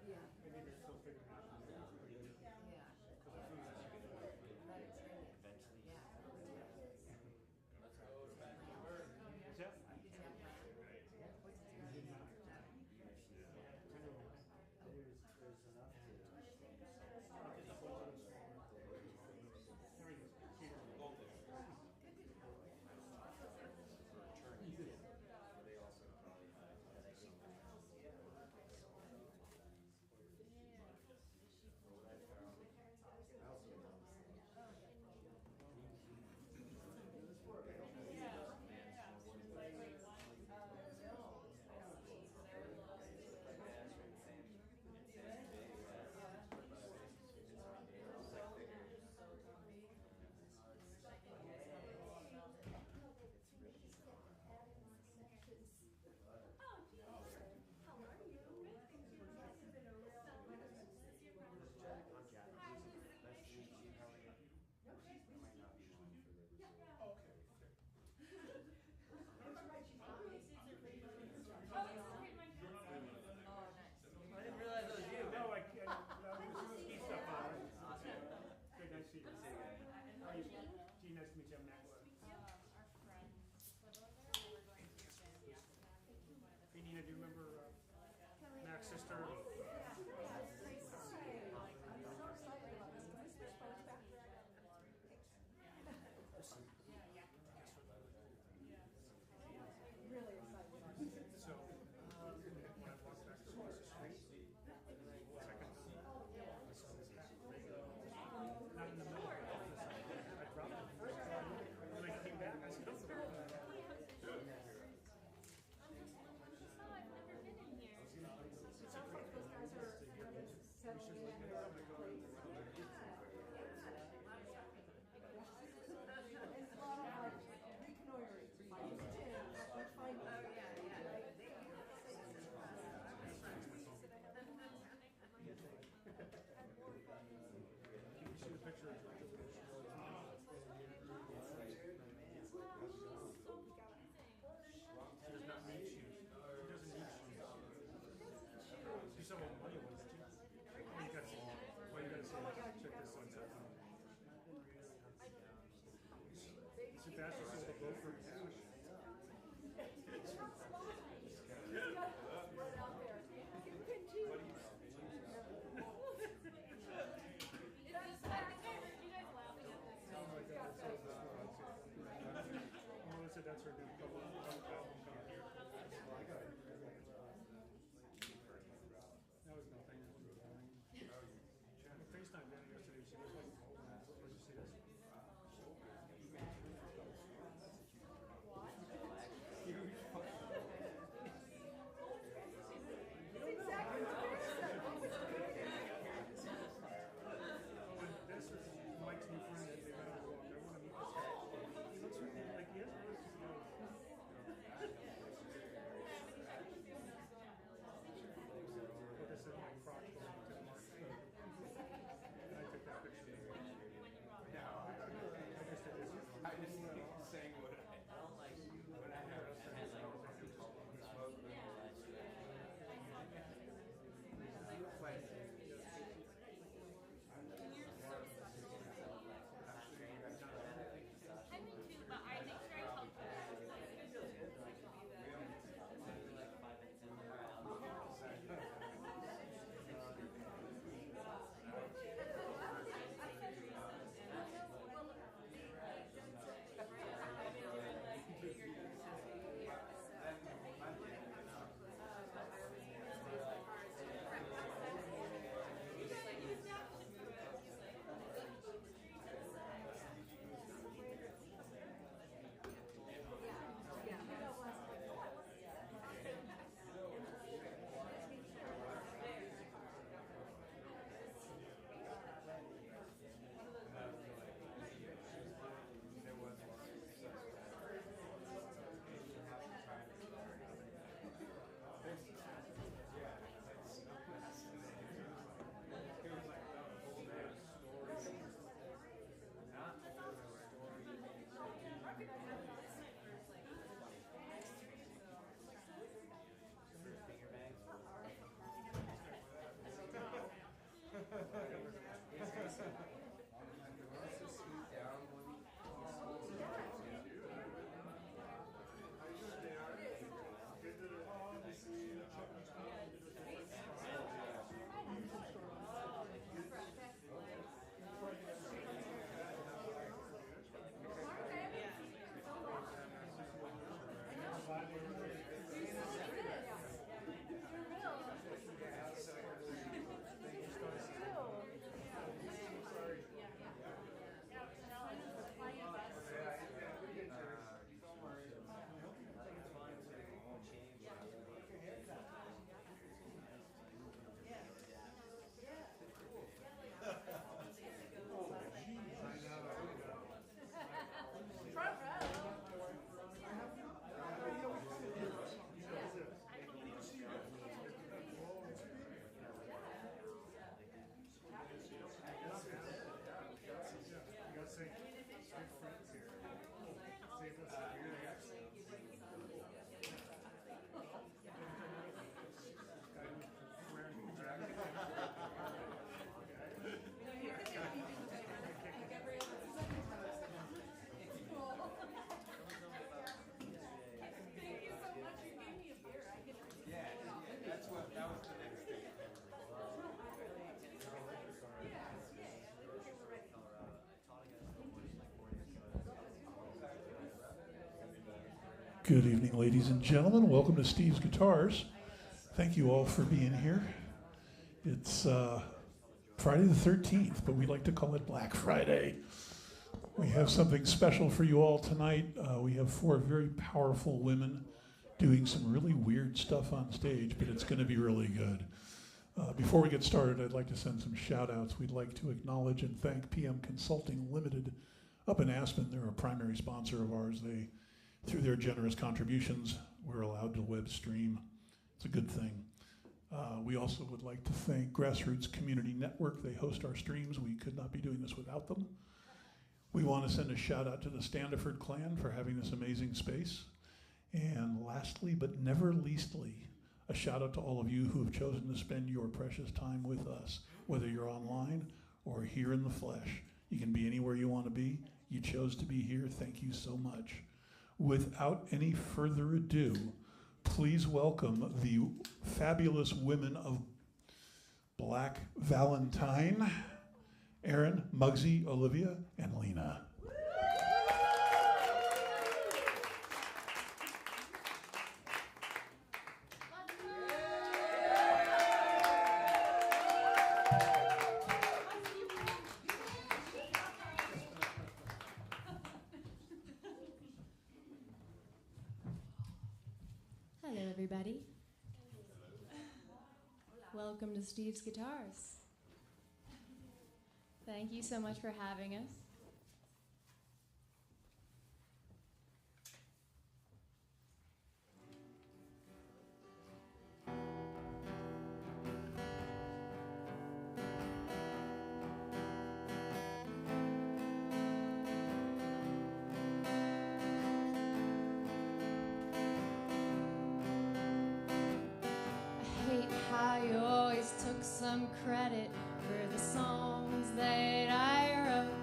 Yeah. Maybe they're still figuring out. Yeah. Eventually. Yeah. Let's go. What's that? Did you have plans? What's your There's enough They also probably have some. Good evening, ladies and gentlemen. Welcome to Steve's Guitars. Thank you all for being here. It's Friday the 13th, but we like to call it Black Friday. We have something special for you all tonight. We have 4 very powerful women doing some really weird stuff on stage, but it's going to be really good. Before we get started, I'd like to send some shout-outs. We'd like to acknowledge and thank PM Consulting Limited up in Aspen. They're a primary sponsor of ours. Through their generous contributions, we're allowed to web stream. It's a good thing. We also would like to thank GrassRoots Community Network. They host our streams. We could not be doing this without them. We want to send a shout out to the Standiford clan for having this amazing space. And lastly, but never leastly, a shout out to all of you who have chosen to spend your precious time with us, whether you're online or here in the flesh. You can be anywhere you want to be. You chose to be here. Thank you so much. Without any further ado, please welcome the fabulous women of Black Valentine, Erin, Muggsy, Olivia, and Lena. Hello, everybody. Welcome to Steve's Guitars. Thank you so much for having us. I always took some credit for the songs that I wrote,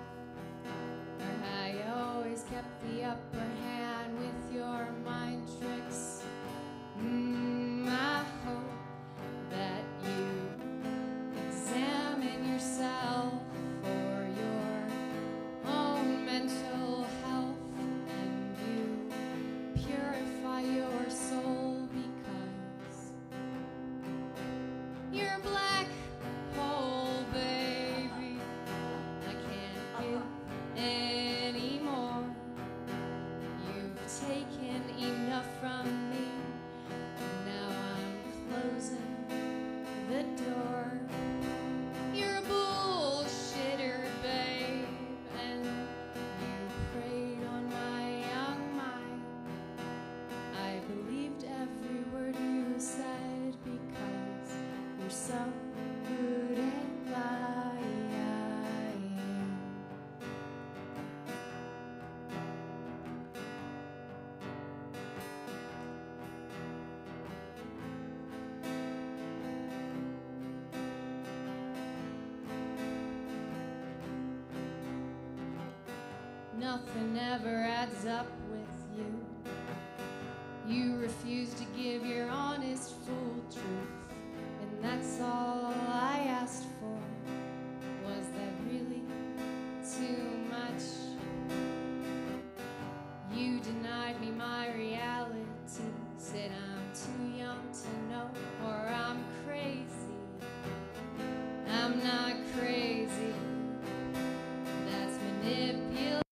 or how you always kept the upper hand with your mind tricks. I hope that you examine yourself for your own mental health, and you purify your soul, because you're a black hole, baby. I can't give anymore. You've taken enough from me. Now I'm closing the door. You're a bullshitter, babe, and you preyed on my young mind. I believed every word you said, because you're so good at lying. Nothing ever adds up with you. You refuse to give your honest, full truth. And that's all I asked for. Was that really too much? You denied me my reality. Said I'm too young to know, or I'm crazy. I'm not crazy. That's manipulation.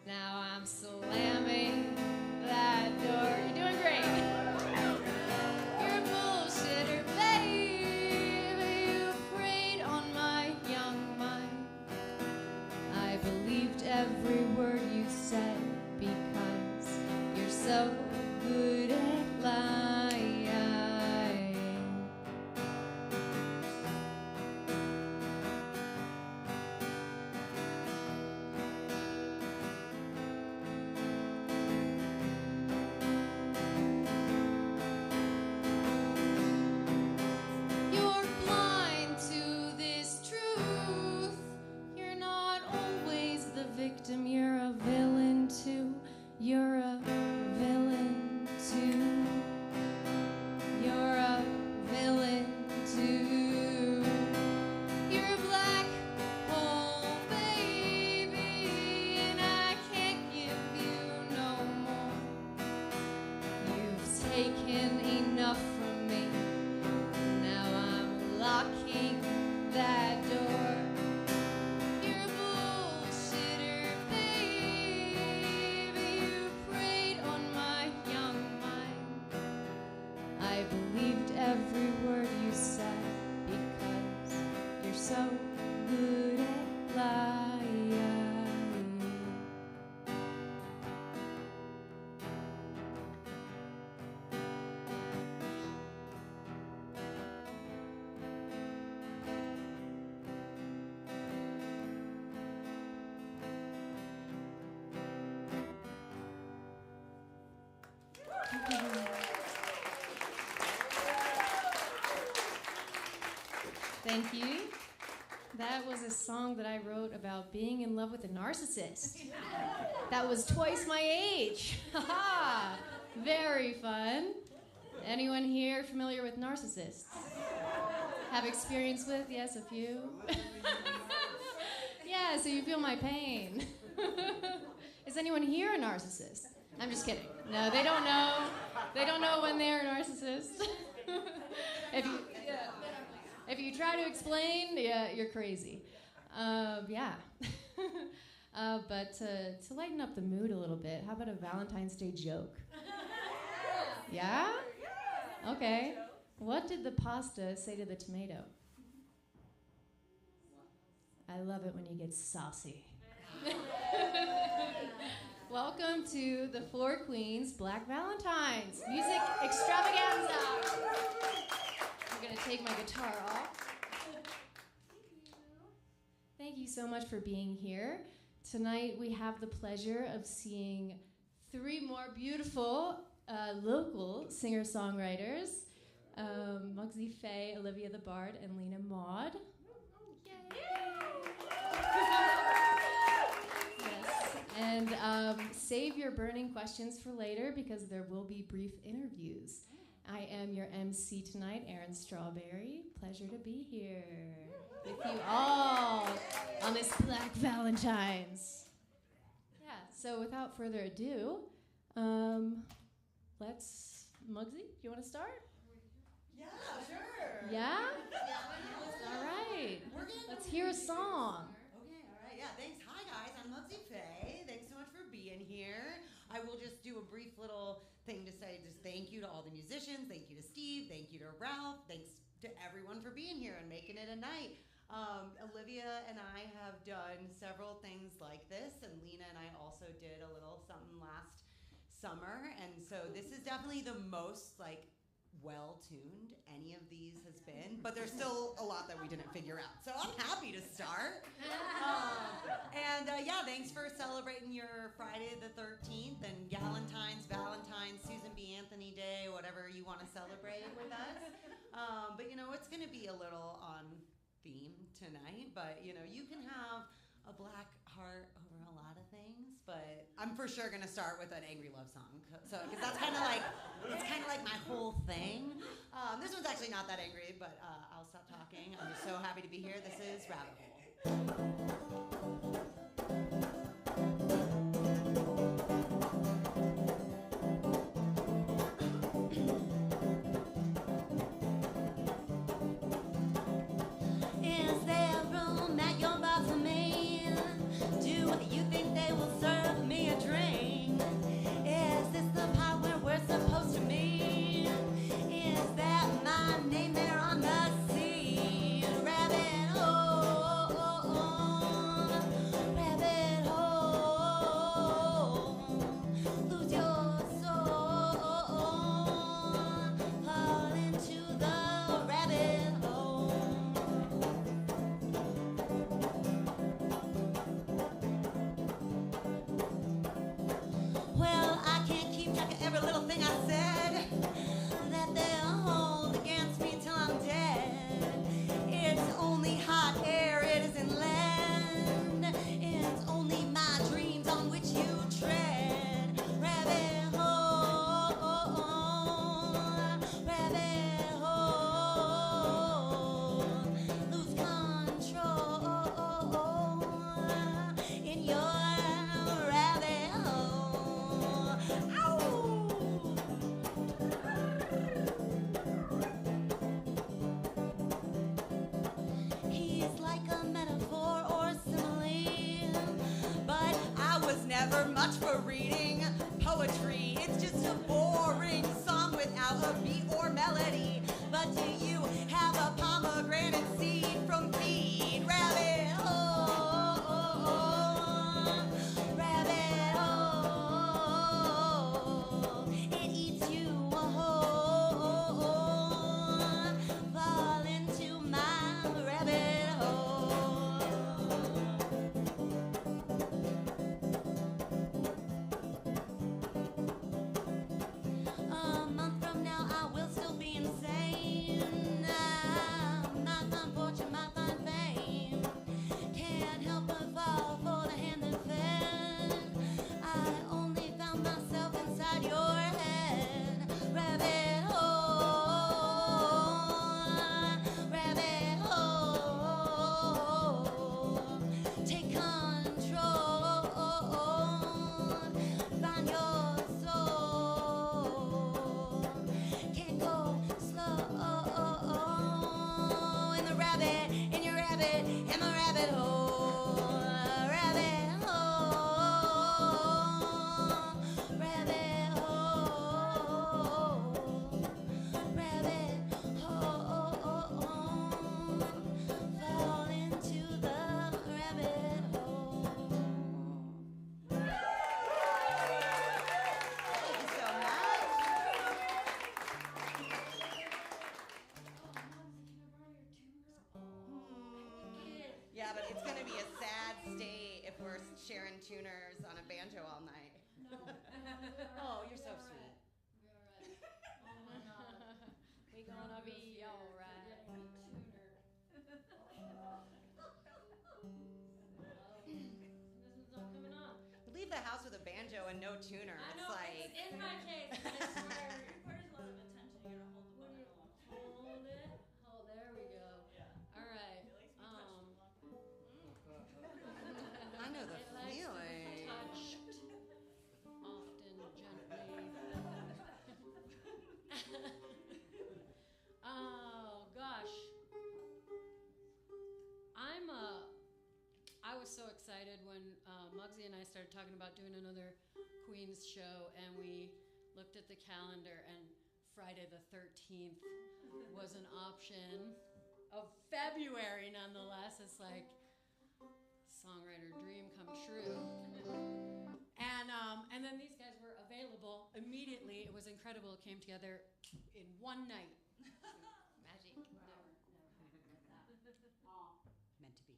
Now I'm slamming that door. You're doing great. You're a bullshitter, babe. You preyed on my young mind. I believed every word you said, because you're so good at lying. Thank you. That was a song that I wrote about being in love with a narcissist. That was twice my age. Haha! Very fun. Anyone here familiar with narcissists? Have experience with? Yes, a few. Yeah, so you feel my pain. Is anyone here a narcissist? I'm just kidding. No, they don't know. They don't know when they're a narcissist. If you try to explain, yeah, you're crazy. Yeah. But to lighten up the mood a little bit, how about a Valentine's Day joke? Yeah? Okay. What did the pasta say to the tomato? I love it when you get saucy. Welcome to the Four Queens Black Valentines Music Extravaganza. I'm going to take my guitar off. Thank you so much for being here. Tonight we have the pleasure of seeing three more beautiful local singer-songwriters, Muggsy Faye, Olivia the Bard, and Lena Maud. Yes, and save your burning questions for later because there will be brief interviews. I am your MC tonight, Erin Strawberry. Pleasure to be here with you all on this Black Valentine's. Yeah, so without further ado, Muggsy, do you want to start? Yeah, sure. Yeah? All right. Let's hear a song. Okay, all right. Yeah, thanks. Hi, guys. I'm Muggsy Faye. Thanks so much for being here. I will just do a brief little thing to say just thank you to all the musicians. Thank you to Steve. Thank you to Ralph. Thanks to everyone for being here and making it a night. Olivia and I have done several things like this, and Lena and I also did a little something last summer, and so this is definitely the most well-tuned any of these has been, but there's still a lot that we didn't figure out, so I'm happy to start. Yeah, thanks for celebrating your Friday the 13th and Valentine's, Susan B. Anthony Day, whatever you want to celebrate with us. But it's going to be a little on theme tonight, but you can have a black heart over a lot of things, but I'm for sure gonna start with an angry love song, because that's kind of like my whole thing. This one's actually not that angry, but I'll stop talking. I'm just so happy to be here. This is Rabbit Hole. Much for reading poetry. It's just a boring song without a beat or melody. But do you have a pomegranate seed from feed? Rabbit hole, rabbit hole. It eats you whole. Fall into my rabbit hole. It's gonna be a sad state if we're sharing tuners on a banjo all night. No. Oh, you're so sweet. Oh my God. We gonna be alright. This one's not coming on. Leave the house with a banjo and no tuner. I It's know, like it's in my case, but I swear. It requires a lot of attention. You gotta hold the button a long time. Hold it. Oh, there we go. Yeah. All right. It likes to be touched a long time. I know the It likes to be feeling. touched, often gently. Oh gosh, I was so excited when Muggsy and I started talking about doing another Queens show, and we looked at the calendar, and Friday the 13th was an option of February, nonetheless. It's like songwriter dream come true. And then these guys were available immediately. It was incredible. It came together in one night. Magic. Never. Meant to be.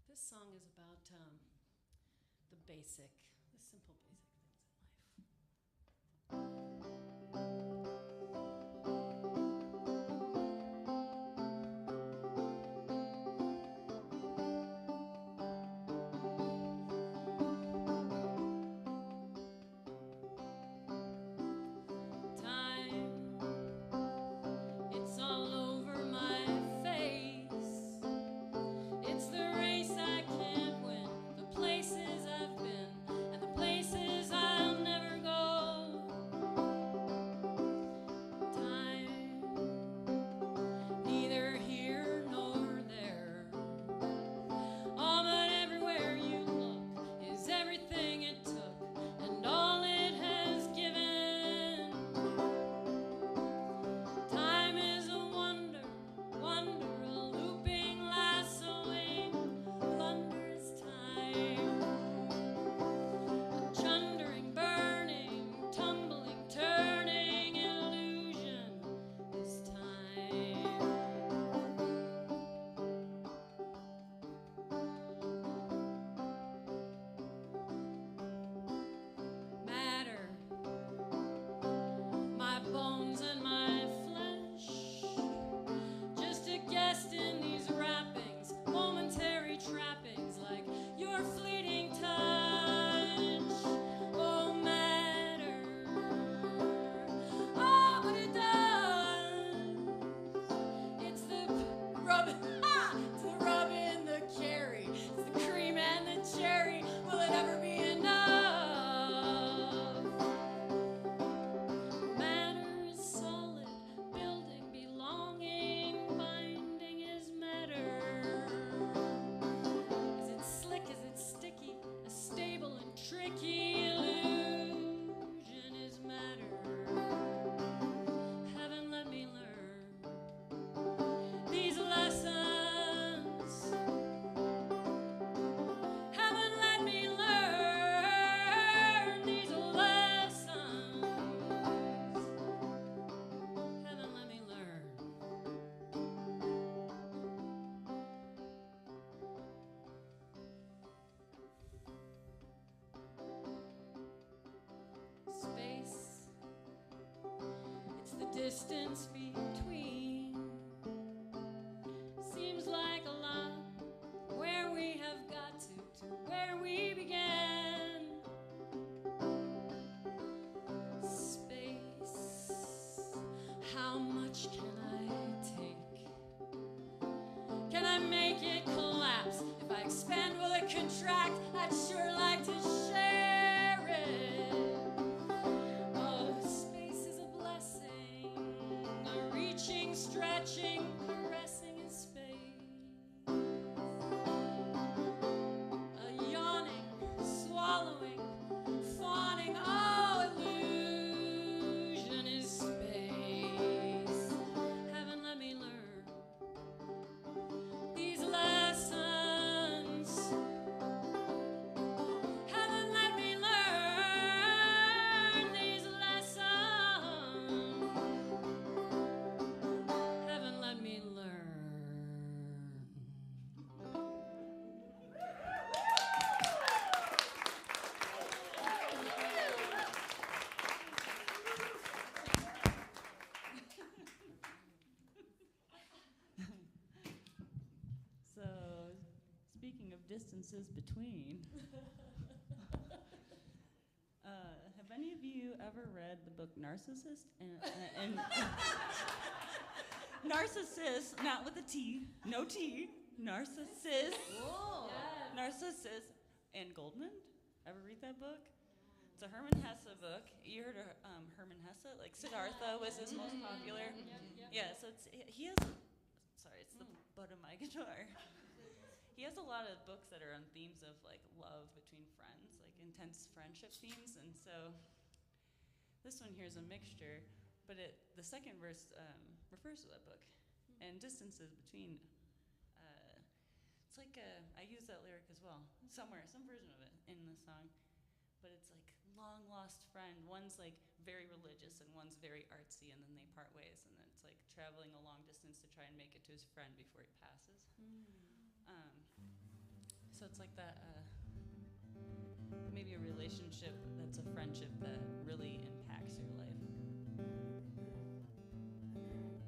This song is about the simple basic things in life. Distance between seems like a lot. Where we have got to where we began. Space, how much can I take? Can I make it collapse? If I expand, will it contract? I'd sure like to share it. Oh, space is a blessing, a reaching distances between. Have any of you ever read the book Narcissist? And Narcissist, not with a T, no T. Narcissist. Whoa. Narcissist and Goldman. Ever read that book? It's a Herman Hesse book. You heard of Herman Hesse? Like Siddhartha was his most popular. Yeah, so he has. Sorry, it's the butt of my guitar. He has a lot of books that are on themes of like love between friends, like intense friendship themes, and so this one here is a mixture, but the second verse refers to that book, and distances between. It's like I use that lyric as well somewhere, some version of it in the song, but it's like long lost friend. One's like very religious and one's very artsy, and then they part ways, and then it's like traveling a long distance to try and make it to his friend before he passes. So it's like that, maybe a relationship that's a friendship that really impacts your life.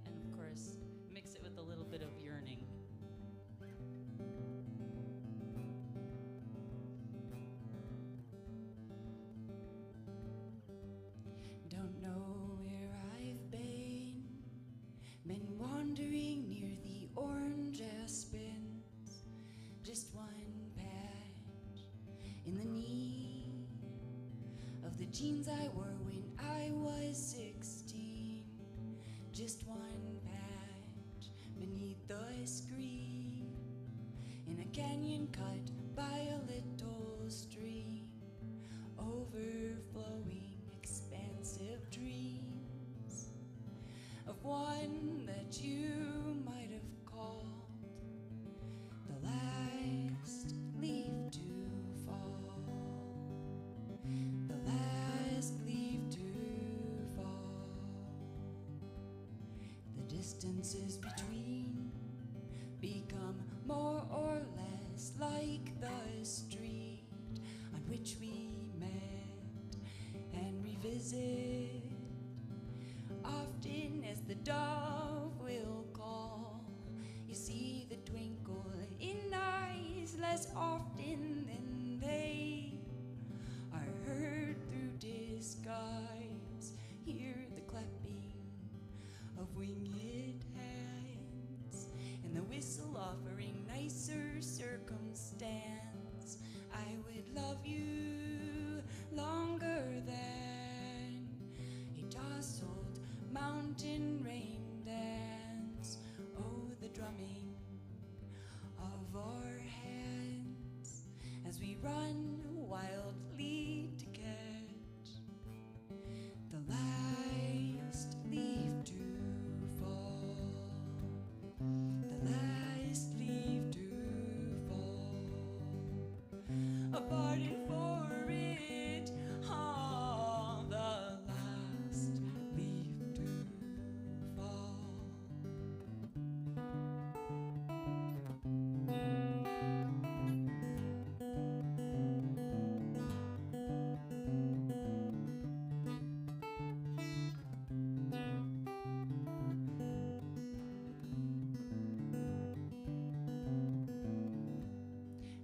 And of course, mix it with a little bit of yearning. Don't know where I've been wandering near the orange aspens, just one patch in the knee of the jeans I wore when I was 16, just one patch beneath the screen in a canyon cut by a little stream, overflowing expansive dreams of one that you might have called the last leaf to fall, the last leaf to fall. The distances between become more or less like the street on which we met and revisit, often as the dove will call. You see the twinkle in eyes less often than they are heard through disguise. Hear the clapping of winged hands and the whistle offering nicer circumstance. I would love you longer than a tousled mountain rain dance. Oh, the drumming of our hands as we run wildly to catch the last leaf to fall, the last leaf to fall, a pardon for it, oh, the last leaf to fall.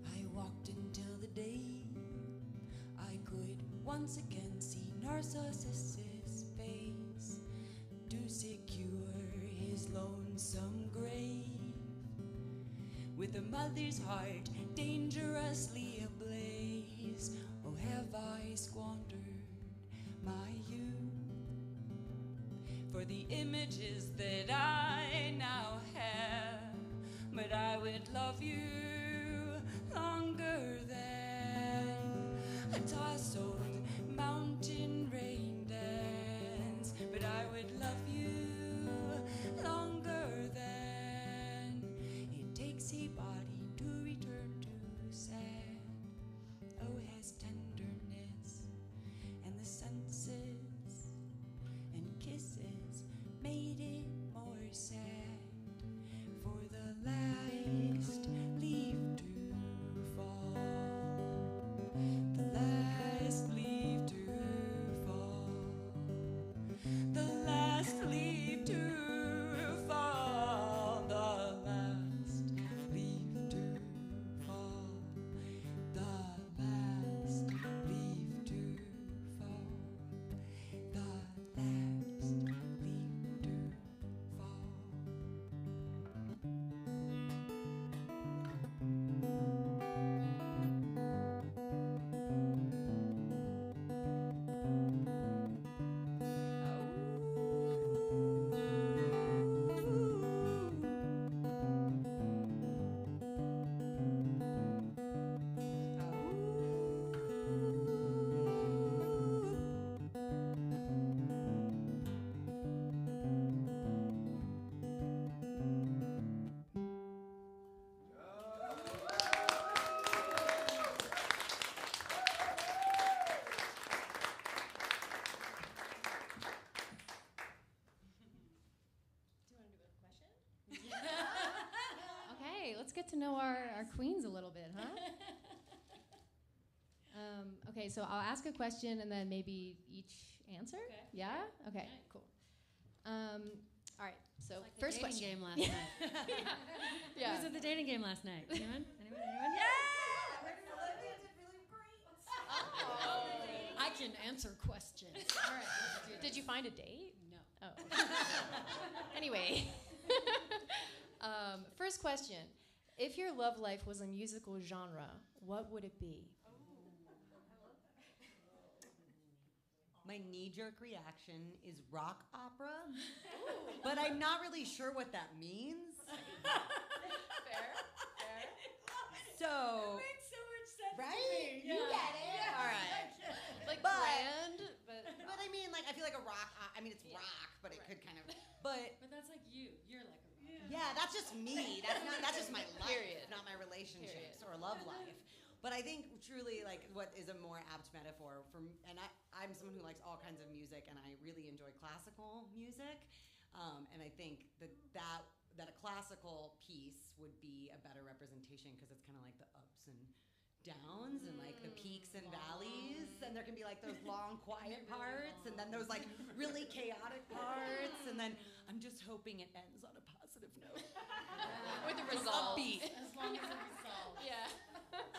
I walked until the day I could once again see Narcissus's face to secure his lonesome grave, with a mother's heart dangerously ablaze. Oh, have I squandered my youth for the images that I now have? But I would love you longer than a tousled mountain rain dance. But I would love you longer than it takes a body to return to sad. Oh, has tenderness and the senses and kisses made it more sad for the last leaf to fall, the last leaf to fall, the last leaf to fall, the last leaf know our queens a little bit, huh? Okay, so I'll ask a question and then maybe each answer. Okay. Yeah. Okay. Okay. Cool. All right. So It's like the first dating question. game last night. Yeah. Who was at the dating game last night? Anyone? Anyone? Yeah! I can answer questions. All right. Let's do Did this. you find a date? No. Oh. Anyway. First question. If your love life was a musical genre, what would it be? My knee-jerk reaction is rock opera, but I'm not really sure what that means. Fair. So, Makes so much sense. right? You get it. All right. Like But- grand, but But I mean, like, I feel like a rock. I mean, it's rock, but it could kind of. But But that's like you. You're like a rock. yeah, that's just me. That's just my life, Period. not my relationships Period. or love life. But I think truly, like, what is a more apt metaphor for, and I'm someone who likes all kinds of music, and I really enjoy classical music, and I think that a classical piece would be a better representation because it's kind of like the ups and downs and like the peaks and valleys, and there can be like those long quiet parts, and then those like really chaotic parts, and then I'm just hoping it ends on a positive note. with the It's resolve. upbeat. As long as it's solved. Yeah.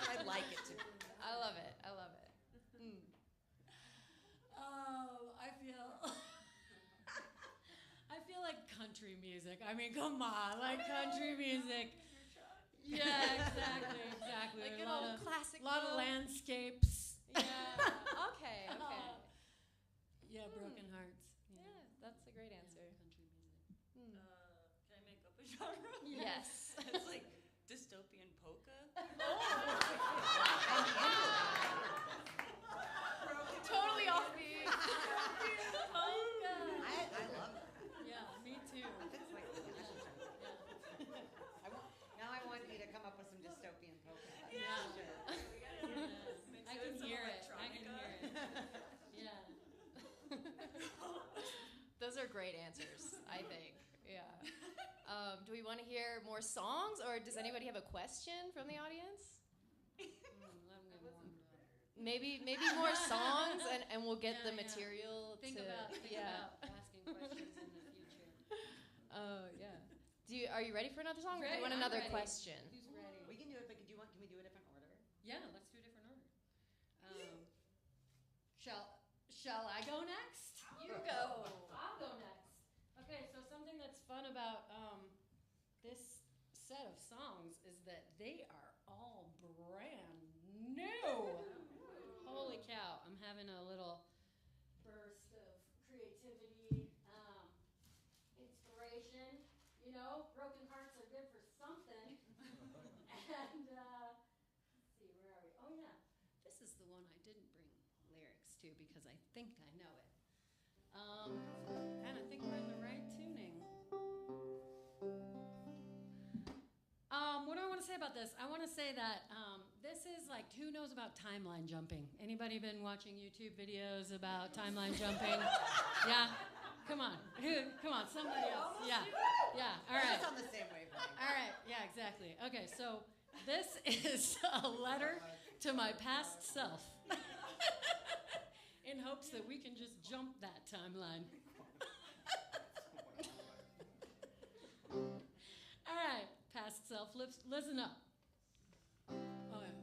I like it to be. I love it. Oh, I feel like country music. I mean, come on, like country music. Yeah, exactly. Like a good lot old of, classic. lot of folk. landscapes. Yeah. Okay. Yeah, broken hearts. Yeah, that's a great answer. Country music. Can I make up a genre? Yes. It's like dystopian polka. Totally offbeat. Polka. I love that. Yeah, me too. It's like the fashion show. Now I want you to come up with some dystopian polka. Yeah. Sure. I can hear it. Yeah. Those are great answers, I think. Yeah. Do we want to hear more songs, or does anybody have a question from the audience? I'm getting warmed up. Maybe more songs, and we'll get the Yeah. material Think to. about yeah. asking questions in the future. Oh yeah. Are you ready for another song, or do you Ready, want I'm another ready. question? Who's ready? We can do it, but can we do a different order? Yeah, let's do a different order. Shall I go next? You go. I'll go next. Okay, so something that's fun about this set of songs is that they are all brand new. Holy cow, I'm having a little burst of creativity, inspiration. You know, broken hearts are good for something. And let's see, where are we? Oh yeah, this is the one I didn't bring lyrics to because I think I know it. And I think we're in the right tuning. What do I want to say about this? I want to say that this is like, who knows about timeline jumping? Anybody been watching YouTube videos about timeline jumping? Yeah? Come on. Come on, somebody else. Yeah. Yeah, all right. It's on the same wavelength. All right, yeah, exactly. Okay, so this is a letter to my past self in hopes that we can just jump that timeline. All right, past self, listen up. Oh, yeah.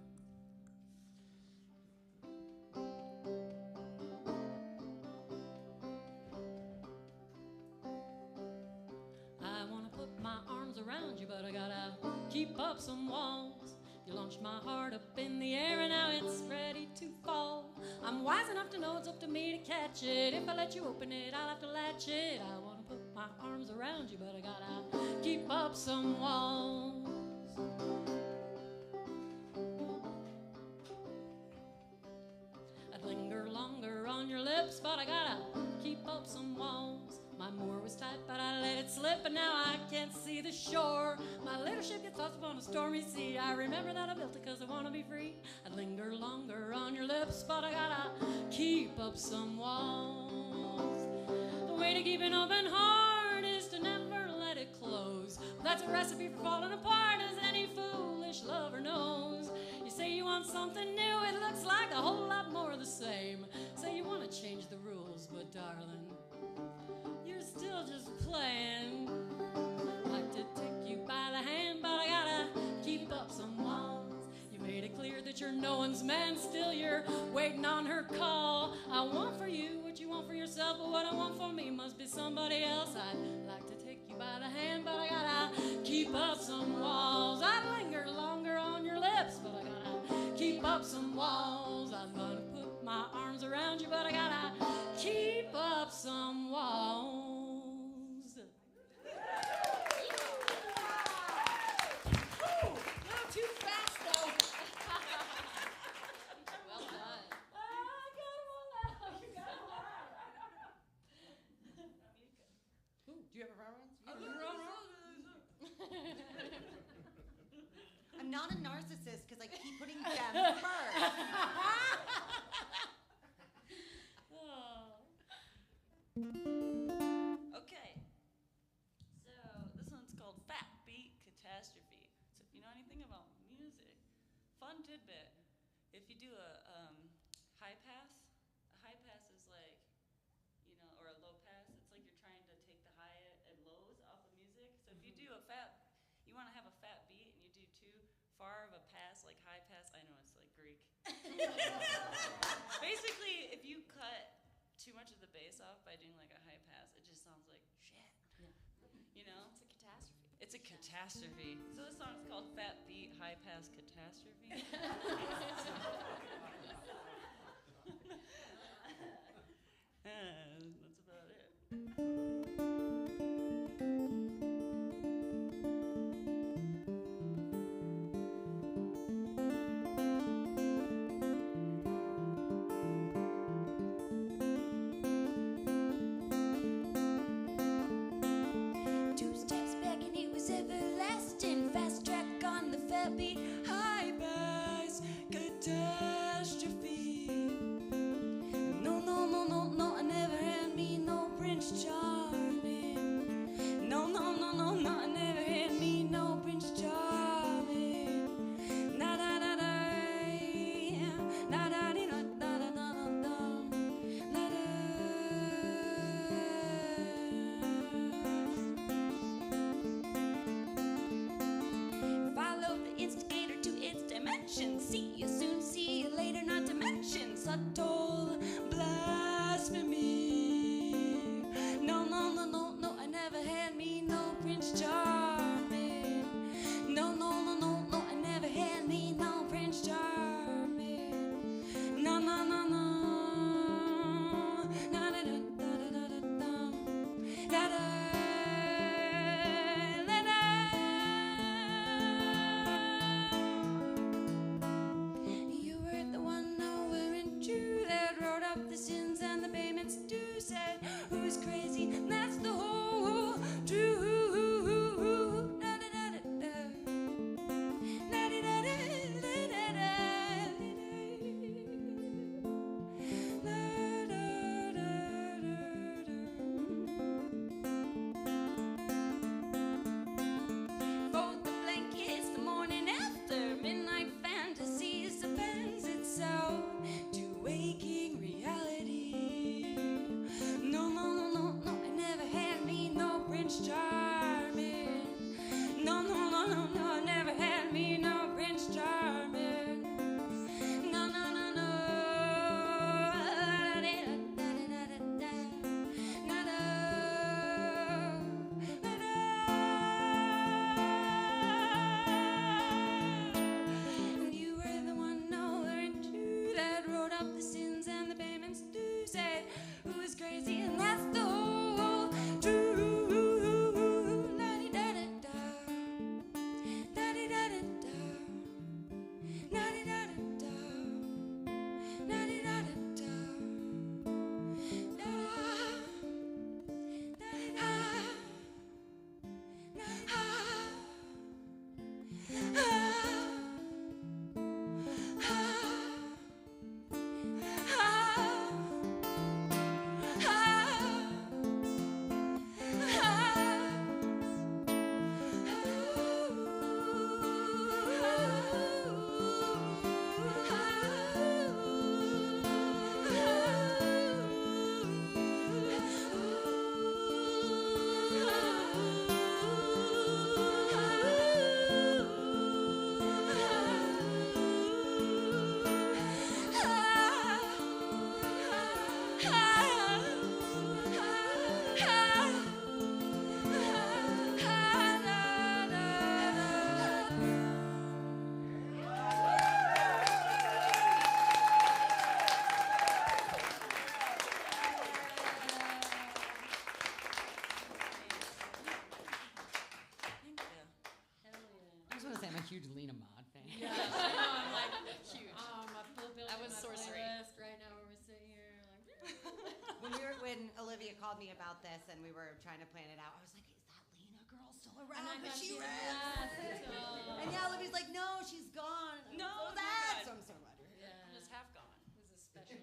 I want to put my arms around you, but I gotta keep up some walls. You launched my heart up in the air and now it's ready to fall. I'm wise enough to know it's up to me to catch it. If I let you open it, I'll have to latch it. I want to put my arms around you, but I gotta keep up some walls. I'd linger longer on your lips, but I gotta keep up some walls. My moor was tight, but I let it slip, and now I can't see the shore. My little ship gets tossed upon a stormy sea. I remember that I built it 'cause I wanna be free. I'd linger longer on your lips, but I gotta keep up some walls. The way to keep an open heart is to never let it close. That's a recipe for falling apart, as any fool rubber nose. You say you want something new, it looks like a whole lot more of the same. Say you want to change the rules, but darling, you're still just playing. Like to take you by the hand, but I gotta keep up some walls. You made it clear that you're no one's man, still you're waiting on her call. I want for you what you want for yourself, but what I want for me must be somebody else. I'd like to take you by the hand, but I gotta keep up some walls. I'd linger longer on your lips, but I gotta keep up some walls. I'd love to put my arms around you, but I gotta keep up some walls. Not too fast, though. Well done. I got them all out. You got them all out. Do you have a preference? Oh, I'm not a narcissist because I keep putting them first. Okay. So this one's called Fat Beat Catastrophe. So if you know anything about music, fun tidbit. If you do a high pass is like, you know, or a low pass, it's like you're trying to take the high and lows off of music. So if you do you want to have a fat beat and you do too far of a pass, like high pass, I know it's like Greek. Basically, if you cut too much of the bass off by doing like a high pass, it just sounds like shit. Yeah. You know? It's a catastrophe. It's a catastrophe. So this song's called Fat Beat High Pass Catastrophe. That's about it. Two steps back and it was everlasting. Fast track on the fat beat. High pass catastrophe. No, no, no, no, no, I never had me no Prince Charming. No, no, no, no, no, I never had me no Prince Charming. Na da da da, na da da da da da da da, na da. Follow the instigator to its dimension. See you soon, see you later, not to mention subtle blasphemy. No, huge Lena Maud fan. Yeah, I know, I'm like, huge. My full bill That was my sorcery. playlist right now where we're sitting here like When Olivia called me about this and we were trying to plan it out, I was like, is that Lena girl still around? And I Is she got around? And yeah, Olivia's like, no, she's gone. No, so oh my sad. God. So I'm so glad you're here. Yeah. Just half gone. It was a special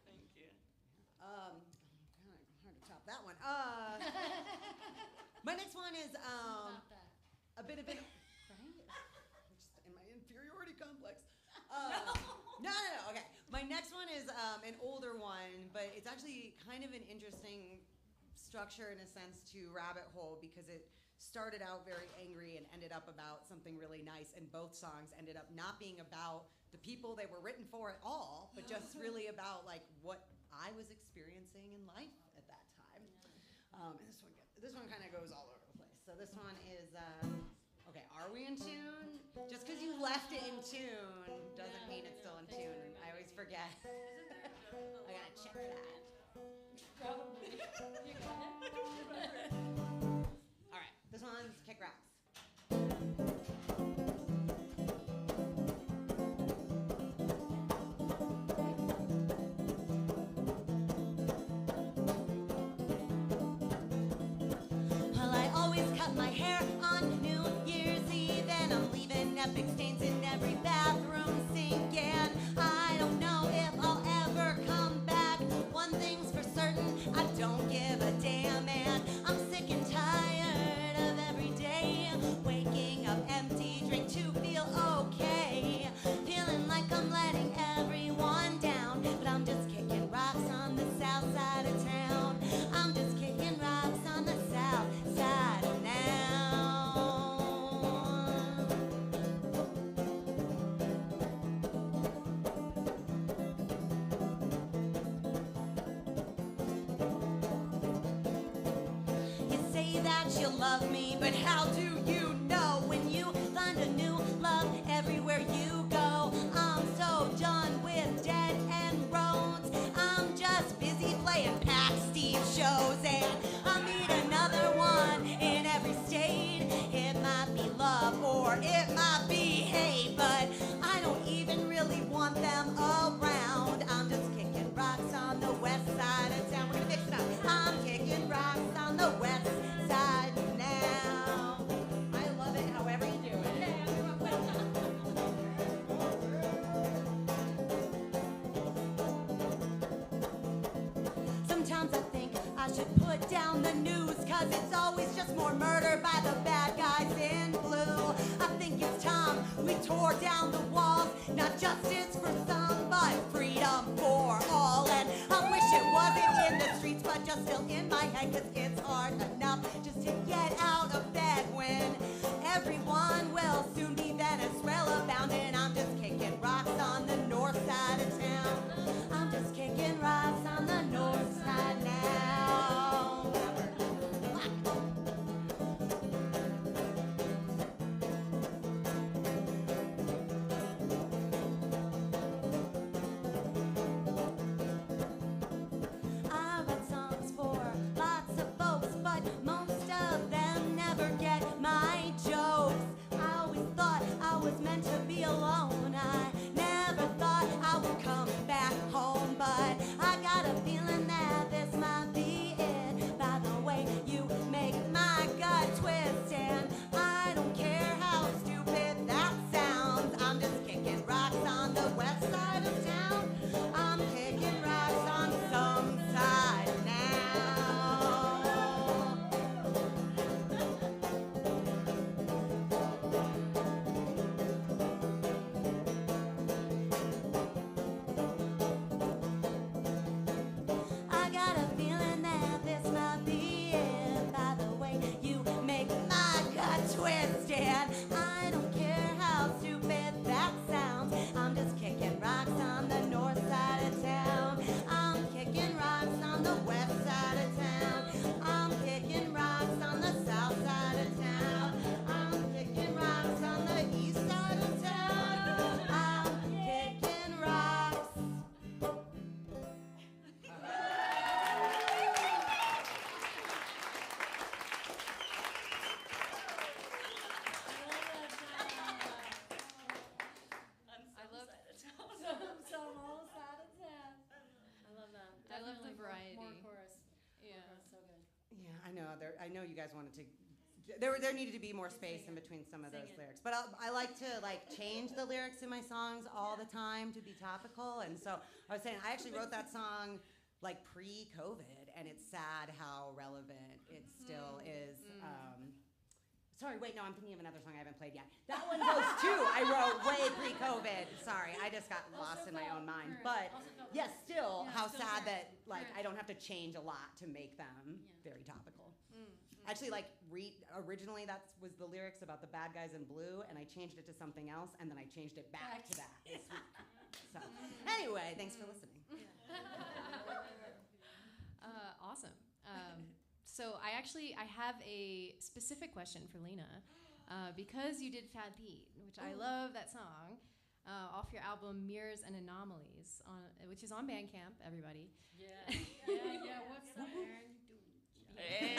Thank you. Hard to top that one. My next one is Stop that. a bit of an right. I'm just in my inferiority complex. No. Okay. My next one is an older one, but it's actually kind of an interesting structure in a sense to Rabbit Hole because it started out very angry and ended up about something really nice, and both songs ended up not being about the people they were written for at all, but just really about like what I was experiencing in life at that time. And this one kind of goes all over the place. So this one is okay. Are we in tune? Just because you left it in tune doesn't mean it's still in tune. And I always forget. I gotta check that. Probably. You got it? All right, this one's Kick Rocks. Well, I always cut my hair on New Year's Eve, and I'm leaving epic stains in every bathroom sink. And I don't know if I'll ever come back. One thing's for certain, I don't give a damn, and I'm sick and tired of every day waking up empty, drink to feel okay, feeling like I'm letting everyone down. But I'm just kicking rocks on the south side of town. I'm just kicking rocks on the south side now. You say that you love me, but how do you know when you find a new love everywhere you go? I'm so done with dead end roads. I'm just busy playing Pack Steve shows, and I need another one in every state. It might be love or it might be hate, but I don't even really want them around. I'm just kicking rocks on the west side of town. We're gonna mix it up. I'm kicking rocks on the west side now. I love it however you do it. Sometimes I think I should put down the news, cause it's always just more murder by the bad guys in blue. I think it's time we tore down the walls, not justice for some, but freedom for all. And I wish it wasn't in the streets, but just still in my head, cause it's hard enough just to get out of bed when everyone will soon be Venezuela bound. And I'm just kicking rocks on the north side of town. I'm just kicking rocks on the north side now. I write songs for lots of folks, but most of them never get my jokes. I always thought Yeah, I know. I know you guys wanted to. There needed to be more space in between some of those lyrics, but I like to change the lyrics in my songs all the time to be topical. And so I was saying I actually wrote that song pre-COVID, and it's sad how relevant it still is. Sorry, wait, no, I'm thinking of another song I haven't played yet. That one goes too. I wrote way pre-COVID. Sorry, I just got lost in my own mind. But yes, still, how sad that I don't have to change a lot to make them very topical. Actually, originally that was the lyrics about the bad guys in blue, and I changed it to something else, and then I changed it back to that this week. So anyway, thanks for listening. Awesome. So I have a specific question for Lena, because you did Fat Pete, which I love that song, off your album Mirrors and Anomalies, which is on Bandcamp, everybody. Yeah. What's up, Aaron? Hey.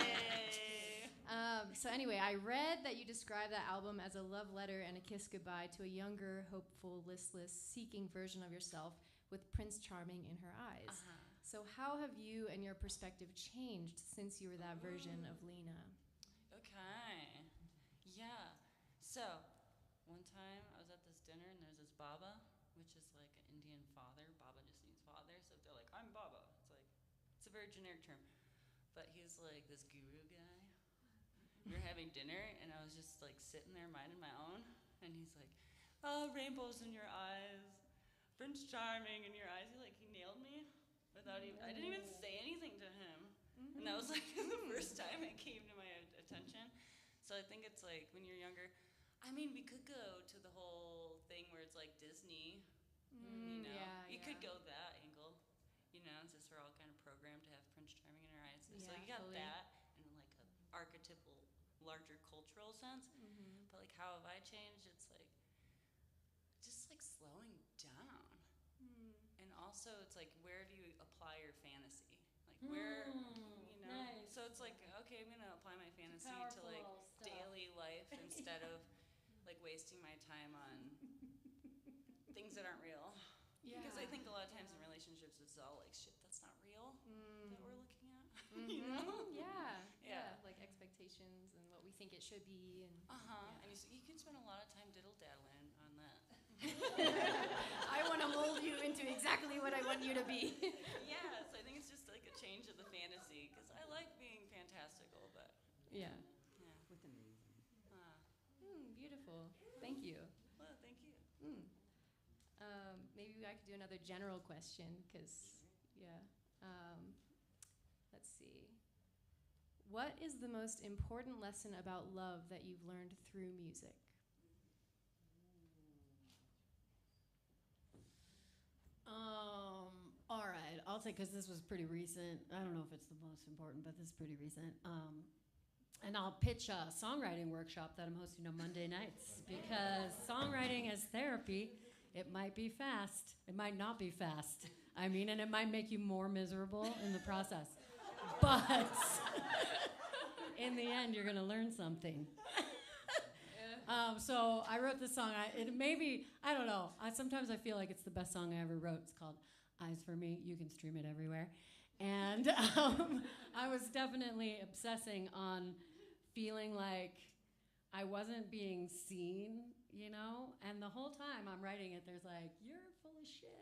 So anyway, I read that you described that album as a love letter and a kiss goodbye to a younger, hopeful, listless, seeking version of yourself with Prince Charming in her eyes. So how have you and your perspective changed since you were that version of Lena? Okay. Yeah. So, one time I was at this dinner and there's this Baba, which is like an Indian father. Baba just means father. So if they're like, I'm Baba, it's a very generic term. But he's like this guru guy. We were having dinner and I was just sitting there minding my own. And he's like, oh, rainbows in your eyes. Prince Charming in your eyes. He nailed me. I didn't even say anything to him. And that was the first time it came to my attention. So I think it's when you're younger, we could go to the whole thing where it's Disney, you could go that angle, since we're all kind of programmed to have Prince Charming in our eyes. So you got totally. That in an archetypal, larger cultural sense. But how have I changed? It's just slowing down. And also it's where do you apply your fantasy? Where, nice. So it's okay, I'm gonna apply my fantasy to daily life instead of wasting my time on things that aren't real. Yeah. Because I think a lot of times in relationships it's all shit that's not real that we're looking at. Yeah, expectations and what we think it should be. And you can spend a lot of time diddle-daddling on that. I want to mold you into exactly what I want you to be. Yeah, so I think it's just a change of the fantasy, because I like being fantastical, but yeah. Within reason. Beautiful. Thank you. Well, thank you. Maybe I could do another general question, because let's see. What is the most important lesson about love that you've learned through music? All right, I'll take, because this was pretty recent. I don't know if it's the most important, but this is pretty recent. And I'll pitch a songwriting workshop that I'm hosting on Monday nights, because songwriting as therapy, it might be fast. It might not be fast. And it might make you more miserable in the process. But in the end, you're going to learn something. So I wrote this song. I don't know. Sometimes I feel like it's the best song I ever wrote. It's called Eyes for Me. You can stream it everywhere. And I was definitely obsessing on feeling like I wasn't being seen, And the whole time I'm writing it, there's you're full of shit.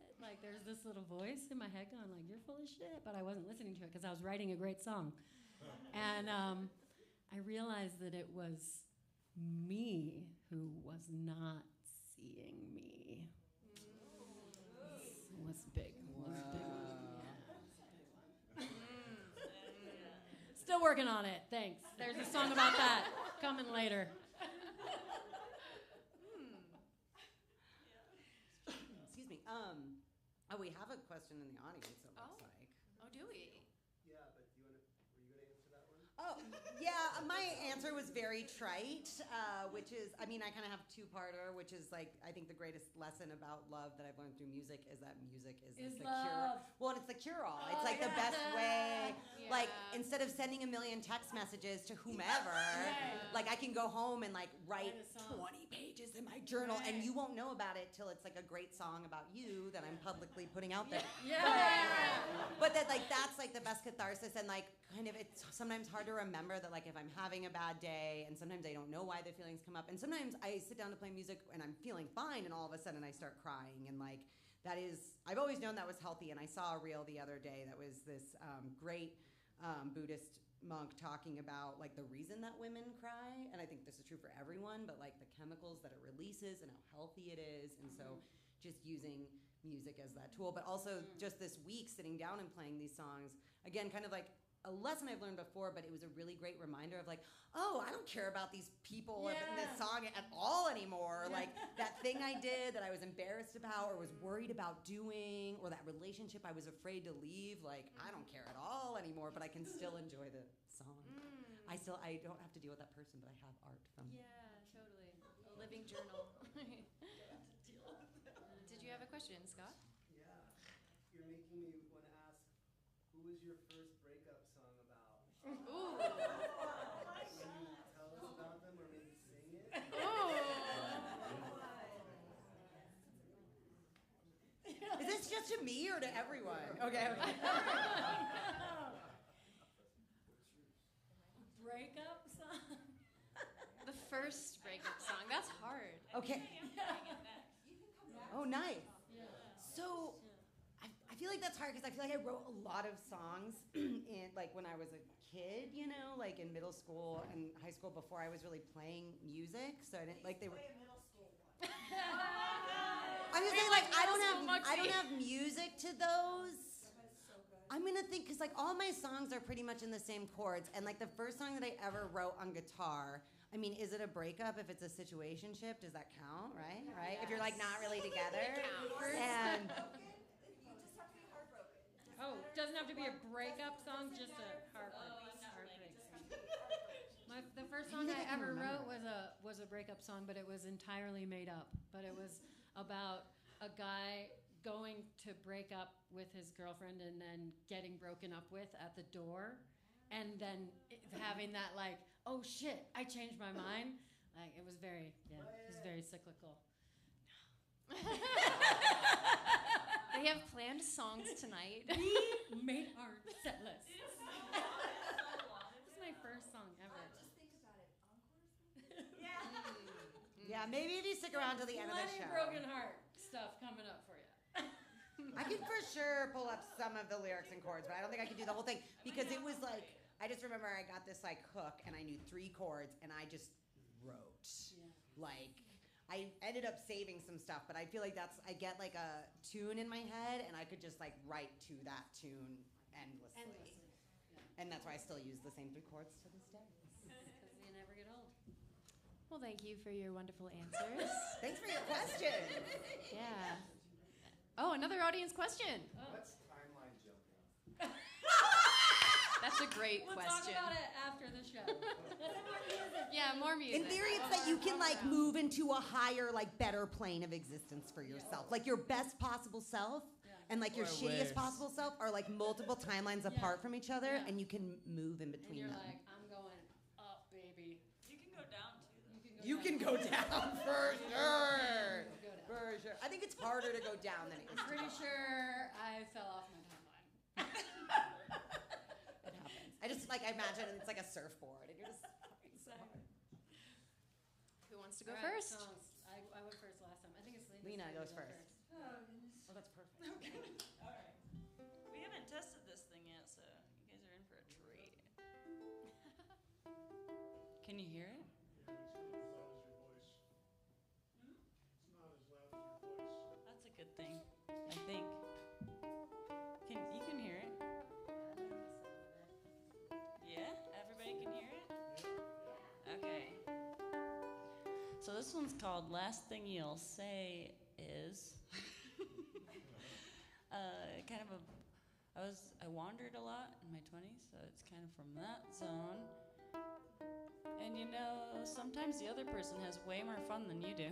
There's this little voice in my head going you're full of shit. But I wasn't listening to it because I was writing a great song. And I realized that it was me who was not seeing me. Was big. Still working on it. Thanks. There's a song about that coming later. Excuse me. We have a question in the audience, it looks like. Oh, do we? Yeah, but were you going to answer that one? Oh, yeah, my answer was very trite, which is, I kind of have a two-parter, which is I think the greatest lesson about love that I've learned through music is that music is the cure. Well, it's the cure-all. It's the best way. Yeah. instead of sending a million text messages to whomever, like I can go home and like write 20 pages in my journal, and you won't know about it till it's like a great song about you that I'm publicly putting out there. But that like that's like the best catharsis, and like kind of it's sometimes hard to remember that like if I'm having a bad day, and sometimes I don't know why the feelings come up, and sometimes I sit down to play music and I'm feeling fine, and all of a sudden I start crying, and like that is, I've always known that was healthy, and I saw a reel the other day that was this great Buddhist monk talking about like the reason that women cry, and I think this is true for everyone, but like the chemicals that it releases and how healthy it is, and so just using music as that tool, but also just this week sitting down and playing these songs, again, kind of like a lesson I've learned before, but it was a really great reminder of like, oh, I don't care about these people in this song at all anymore. Like that thing I did that I was embarrassed about or was worried about doing, or that relationship I was afraid to leave, like I don't care at all anymore, but I can still enjoy the song. I don't have to deal with that person, but I have art from Yeah, totally. A living journal. Did you have a question, Scott? Yeah. You're making me want to ask, who was your first breakup song about? Ooh. Can you tell us about them or maybe sing it? Is this just to me or to everyone? Okay. Breakup song? The first breakup song. That's hard. Okay. Oh, nice. So I feel like that's hard because I feel like I wrote a lot of songs in like when I was a kid, you know, like in middle school and high school before I was really playing music. So I didn't like they were. I'm just saying, like I don't have music to those. I'm gonna think because like all my songs are pretty much in the same chords, and like the first song that I ever wrote on guitar. I mean, is it a breakup if it's a situationship? Does that count? Right? Right? If you're like not really together. And Oh, doesn't have to be a breakup song, just a heartbreak song. The first song I ever wrote was a breakup song, but it was entirely made up. But it was about a guy going to break up with his girlfriend and then getting broken up with at the door, and then having that like, oh shit, I changed my mind. Like it was very cyclical. They have planned songs tonight. We made our set list. This is my first song ever. Just think about it. Encores? yeah, maybe if you stick around till the end of the show. Broken heart stuff coming up for you. I can for sure pull up some of the lyrics and chords, but I don't think I could do the whole thing because it was like I just remember I got this like hook and I knew 3 chords and I just wrote like. I ended up saving some stuff, but I feel like I get like a tune in my head and I could just like write to that tune endlessly. And that's why I still use the same 3 chords to this day. Because you never get old. Well, thank you for your wonderful answers. Thanks for your question. Yeah. Oh, another audience question. What's timeline jumping? That's a great We'll question. talk about it after the show. Yeah, more music. In theory, it's that you can like move into a higher, like better plane of existence for yourself. Like your best possible self and like your shittiest possible self are like multiple timelines apart from each other, and you can move in between And you're them. like, I'm going up, baby. You can go down too. Though. You can go down for sure. For sure. I think it's harder to go down than it is. I'm pretty sure I fell off my timeline. It happens. I just like I imagine it's like a surfboard, and you're just. Who wants to go All right, first? songs. I went first last time. I think it's Lena goes going first. Oh, that's perfect. All right. We haven't tested this thing yet, so you guys are in for a treat. Can you hear it? That's a good thing, I think. You can hear it? Yeah? Everybody can hear it? Okay. So this one's called Last Thing You'll Say Is. I wandered a lot in my 20s, so it's kind of from that zone. And you know, sometimes the other person has way more fun than you do.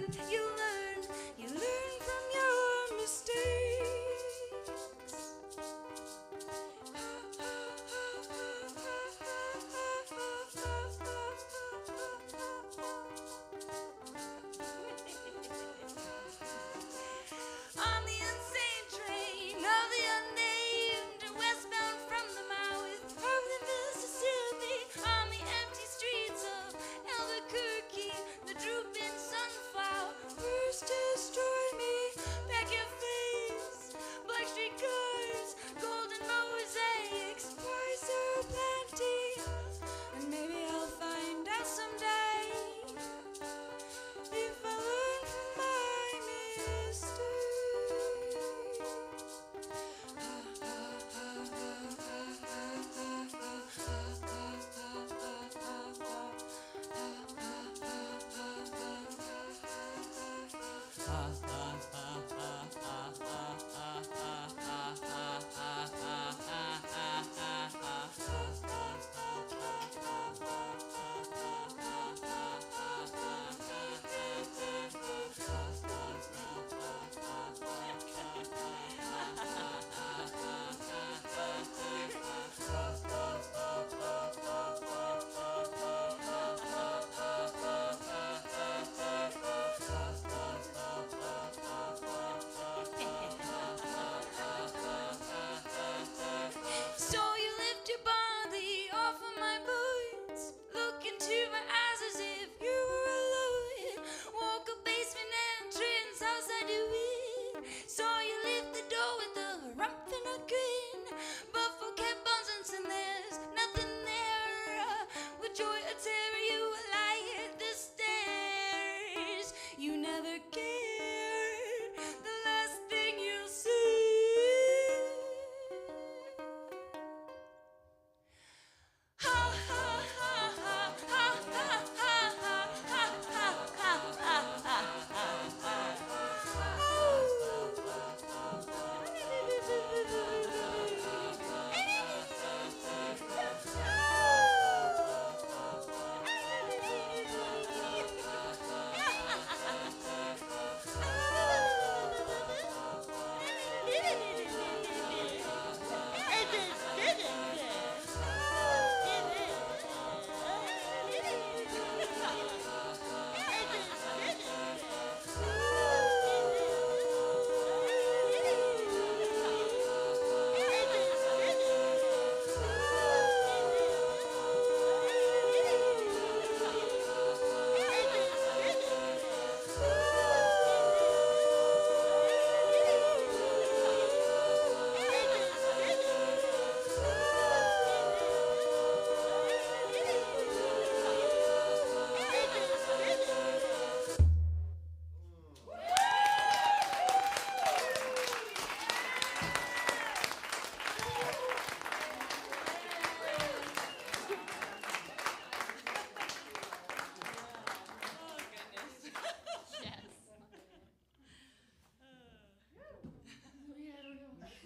you learn from your mistakes. On the insane train of the unnamed, westbound from the mouth of the Mississippi, on the empty streets of Albuquerque, the drooping sunflower first destroy me. Back your face, black street cars, golden mosaics, why so plenty? And maybe I'll find out someday if I learn from my mistakes. So you lift your body off of my boots, look into my eyes as if you were alone. Walk a basement entrance, how's I do it? So you lift the door with a rump and a grin, but for cat bones and there's nothing there. With joy I tear you like the stairs. You never cared, the last thing you'll see. Ha ha ha ha ha ha ha ha ha ha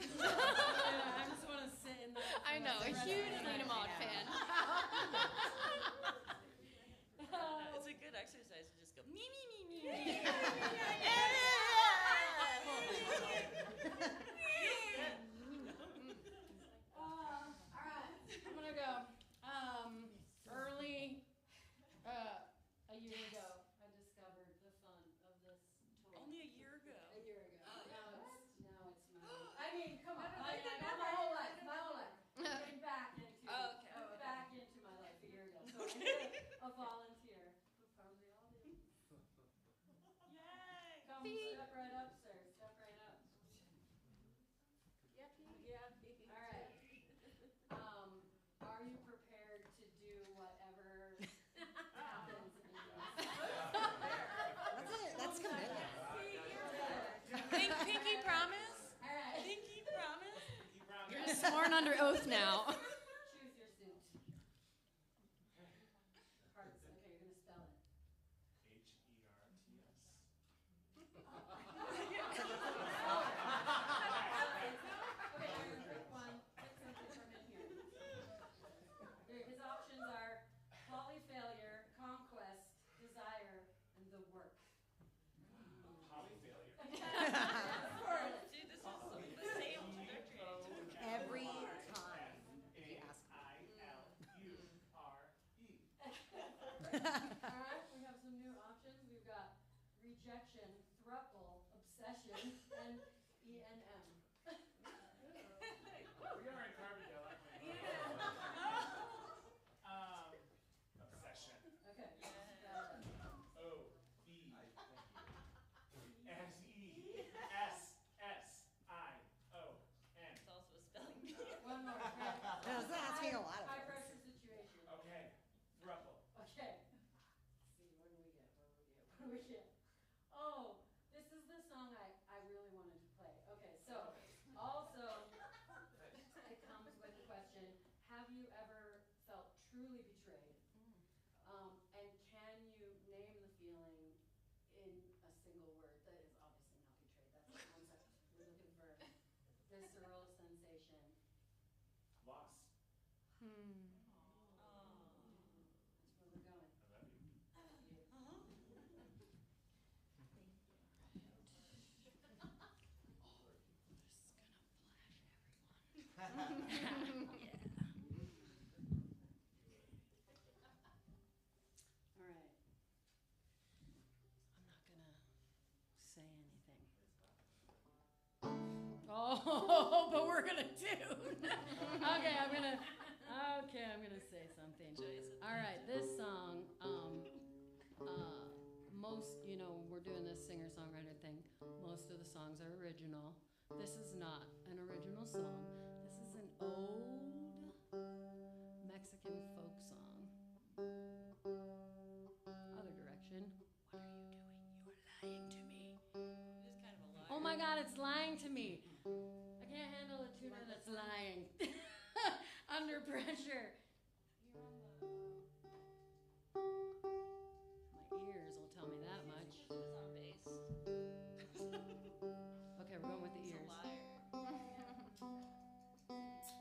I just want to sit in the. I know, a huge Lena Maud fan. It's a good exercise to just go me me me me. All right, I'm gonna go. Early, a year ago, I discovered the fun of this tour. Only a year ago. A year ago. Now it's my. I mean, come on. I got my whole life. Getting back into. Back into my life a year ago. So I'm a volunteer. Probably all do. Yay! Come step right up, sir. Step right up. Yep. All right. Are you prepared to do whatever happens in this? That's commitment. Pinky promise? All right. Pinky promise? You're sworn under oath now. Choose your suit. Hearts. Okay, you're gonna spell it. truly betrayed. And can you name the feeling in a single word that is obviously not betrayed? That's the concept. We're looking for visceral sensation. Loss. That's where we're going. I love you. All right. I'm not gonna say anything. Oh, but we're gonna do. Okay, I'm gonna say something. All right, this song, most, we're doing this singer-songwriter thing. Most of the songs are original. This is not an original song. This is an old Mexican folk song. Other direction. What are you doing? You're lying to me. It is kind of a liar. Oh my God, it's lying to me. I can't handle a tuner that's lying. Under pressure. My ears will tell me that much. It's on bass. Okay, we're going with the It's ears. a liar.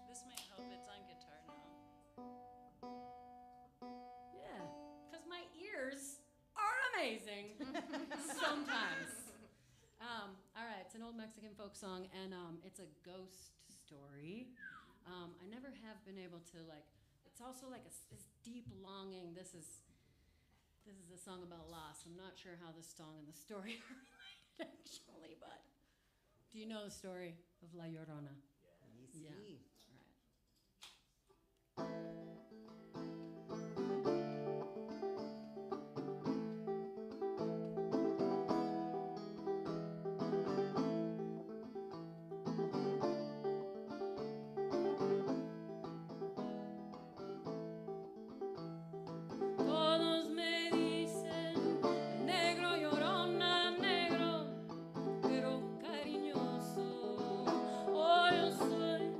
This might help. It's on guitar now. Yeah, because my ears are amazing. Sometimes. All right, it's an old Mexican folk song, and it's a ghost story. I never have been able to it's also like this deep longing. This is a song about loss. I'm not sure how this song and the story are related actually, but do you know the story of La Llorona? Yeah. All right. Todos me dicen, negro llorona, negro, pero cariñoso. Oh, yo soy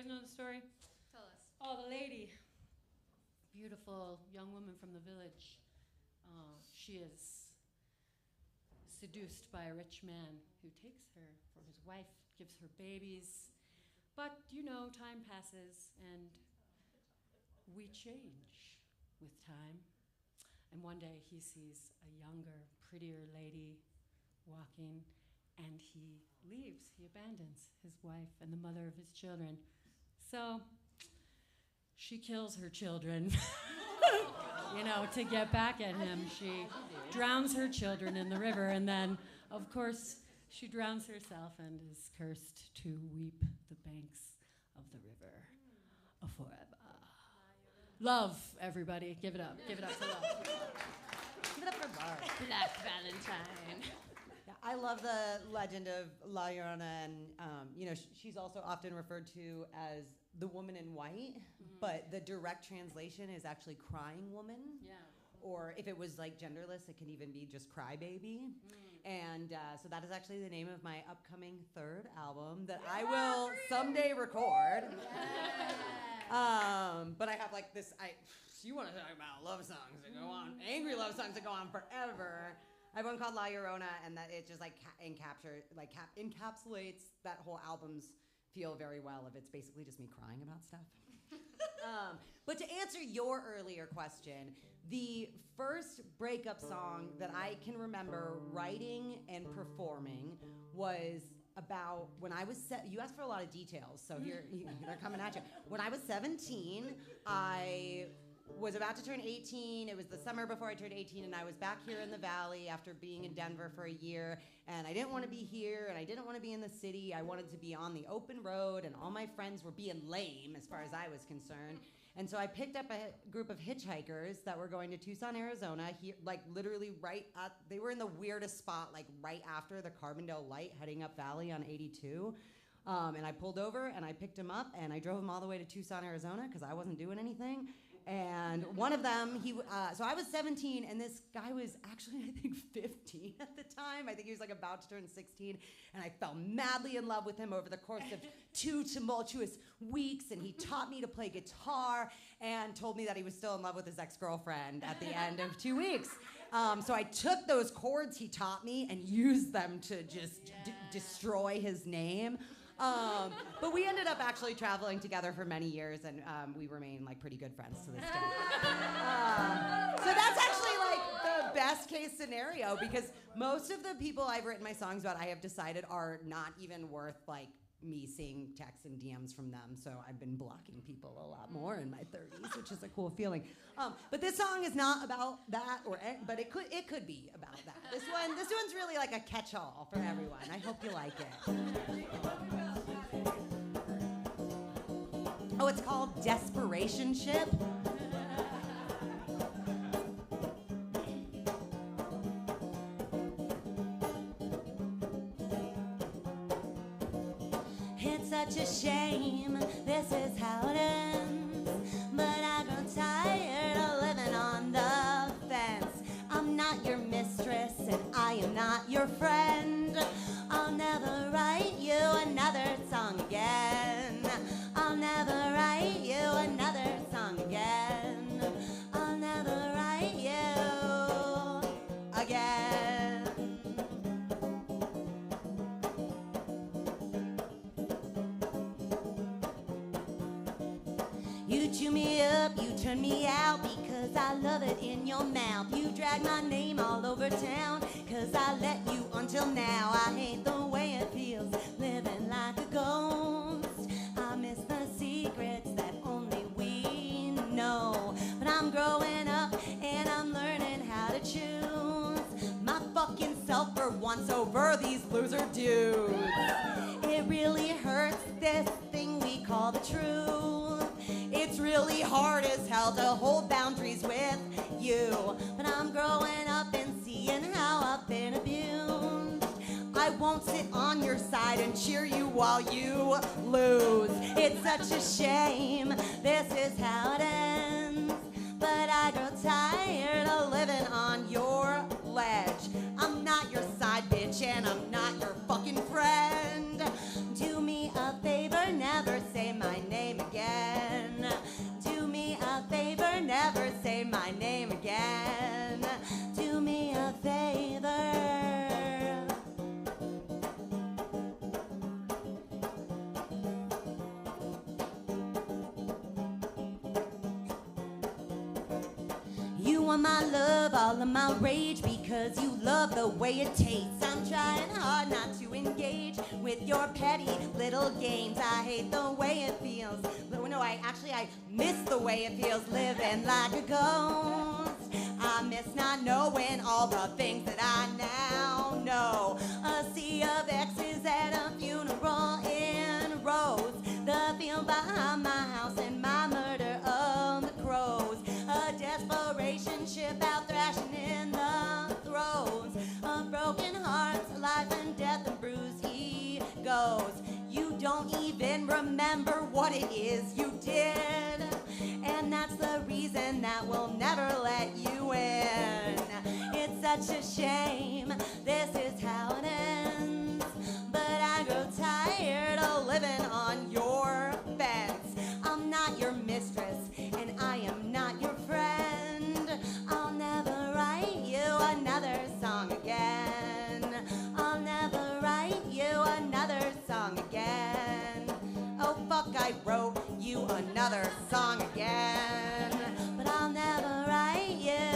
guys know the story? Tell us. Oh, the lady, beautiful young woman from the village. She is seduced by a rich man who takes her for his wife, gives her babies. But, you know, time passes and we change with time. And one day he sees a younger, prettier lady walking, and he leaves. He abandons his wife and the mother of his children. So she kills her children, you know, to get back at him. She drowns her children in the river, and then, of course, she drowns herself and is cursed to weep the banks of the river forever. Love, everybody. Give it up. Give it up for love. Give it up for love. Black Valentine. Yeah, I love the legend of La Llorona, and you know, she's also often referred to as the woman in white, but the direct translation is actually crying woman. Yeah. Or if it was like genderless, it can even be just crybaby. And so that is actually the name of my upcoming third album that I will someday record. But I have like this, you want to talk about love songs that go on, angry love songs that go on forever. I have one called La Llorona, and that it just like encapsulates that whole album's feel very well. If it's basically just me crying about stuff. But to answer your earlier question, the first breakup song that I can remember writing and performing was about when I was you asked for a lot of details, so here they're coming at you. When I was 17, I was about to turn 18. It was the summer before I turned 18, and I was back here in the Valley after being in Denver for a year, and I didn't want to be here, and I didn't want to be in the city. I wanted to be on the open road, and all my friends were being lame as far as I was concerned. And so I picked up a group of hitchhikers that were going to Tucson, Arizona, here, like literally they were in the weirdest spot, like right after the Carbondale Light heading up Valley on 82. And I pulled over and I picked them up and I drove them all the way to Tucson, Arizona because I wasn't doing anything. And one of them, so I was 17, and this guy was actually, I think, 15 at the time. I think he was like about to turn 16, and I fell madly in love with him over the course of 2 tumultuous weeks, and he taught me to play guitar and told me that he was still in love with his ex-girlfriend at the end of 2 weeks. So I took those chords he taught me and used them to just destroy his name. But we ended up actually traveling together for many years, and we remain like pretty good friends to this day. So that's actually like the best case scenario, because most of the people I've written my songs about, I have decided are not even worth like me seeing texts and DMs from them. So I've been blocking people a lot more in my 30s, which is a cool feeling. But this song is not about that, but it could be about that. This one's really like a catch-all for everyone. I hope you like it. Oh, it's called Desperation Ship. It's such a shame, this is how it ends. But I grow tired of living on the fence. I'm not your mistress and I am not your friend. I'll never write you another song again. I'll never write you another song again. I'll never write you again. You chew me up, you turn me out, because I love it in your mouth. You drag my name all over town, cause I let you until now. I hate the way it feels, living like a ghost. I miss the secrets that only we know. But I'm growing up and I'm learning how to choose my fucking self for once over these loser dudes. It really hurts, this thing we call the truth. It's really hard as hell to hold boundaries with you. But I'm growing up and seeing how I've been abused. I won't sit on your side and cheer you while you lose. It's such a shame, this is how it ends. But I grow tired of living on your ledge. I'm not your side bitch and I'm not your fucking friend. Do me a favor, never say my name You want my love, all of my rage, because you love the way it tastes. I'm trying hard not to engage with your petty little games. I hate the way it feels. No, I miss the way it feels living like a ghost. I miss not knowing all the things that I now know. A sea of X's at a funeral in rows. The field behind my house and my murder of the crows. A desperation ship out thrashing in the throes of broken hearts, life and death and bruised egos. You don't even remember what it is you did, and that's the reason that we'll never let you in. It's such a shame, this is how it ends, but I grow tired of living on your fence. I'm not your mistress, and I am not your friend. I'll never write you another song again. I'll never write you another song again. Oh fuck, I wrote you another song again, but I'll never write you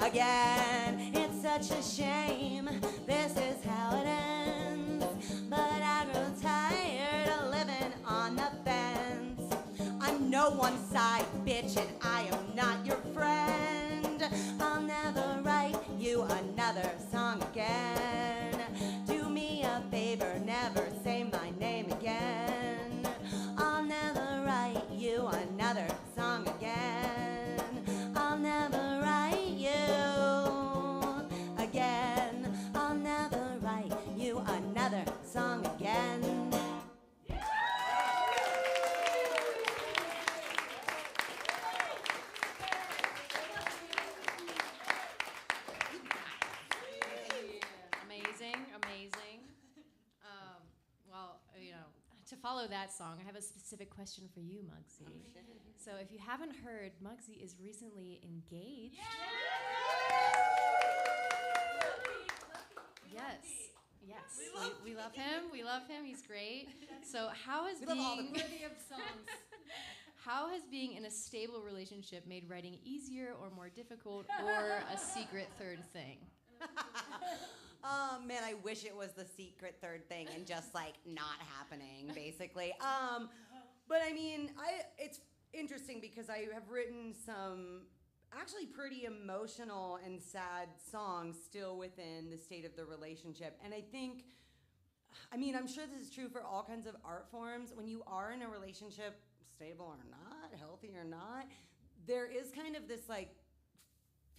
again. It's such a shame, this is how it ends, but I grow tired of living on the fence. I'm no one-side bitch and I am not your friend. I'll never write you another song again. Do me a favor, never say my name again. I'll never write you another song again. I'll never write you again. I'll never write you another song again. Amazing. Well, to follow that song, I have a specific question for you, Muggsy. So if you haven't heard, Muggsy is recently engaged. Yes. We love him. We love him. He's great. So how has how has being in a stable relationship made writing easier or more difficult, or a secret third thing? Man, I wish it was the secret third thing and just like not happening, basically. But I mean, it's interesting because I have written some actually pretty emotional and sad songs still within the state of the relationship. And I think, I'm sure this is true for all kinds of art forms. When you are in a relationship, stable or not, healthy or not, there is kind of this like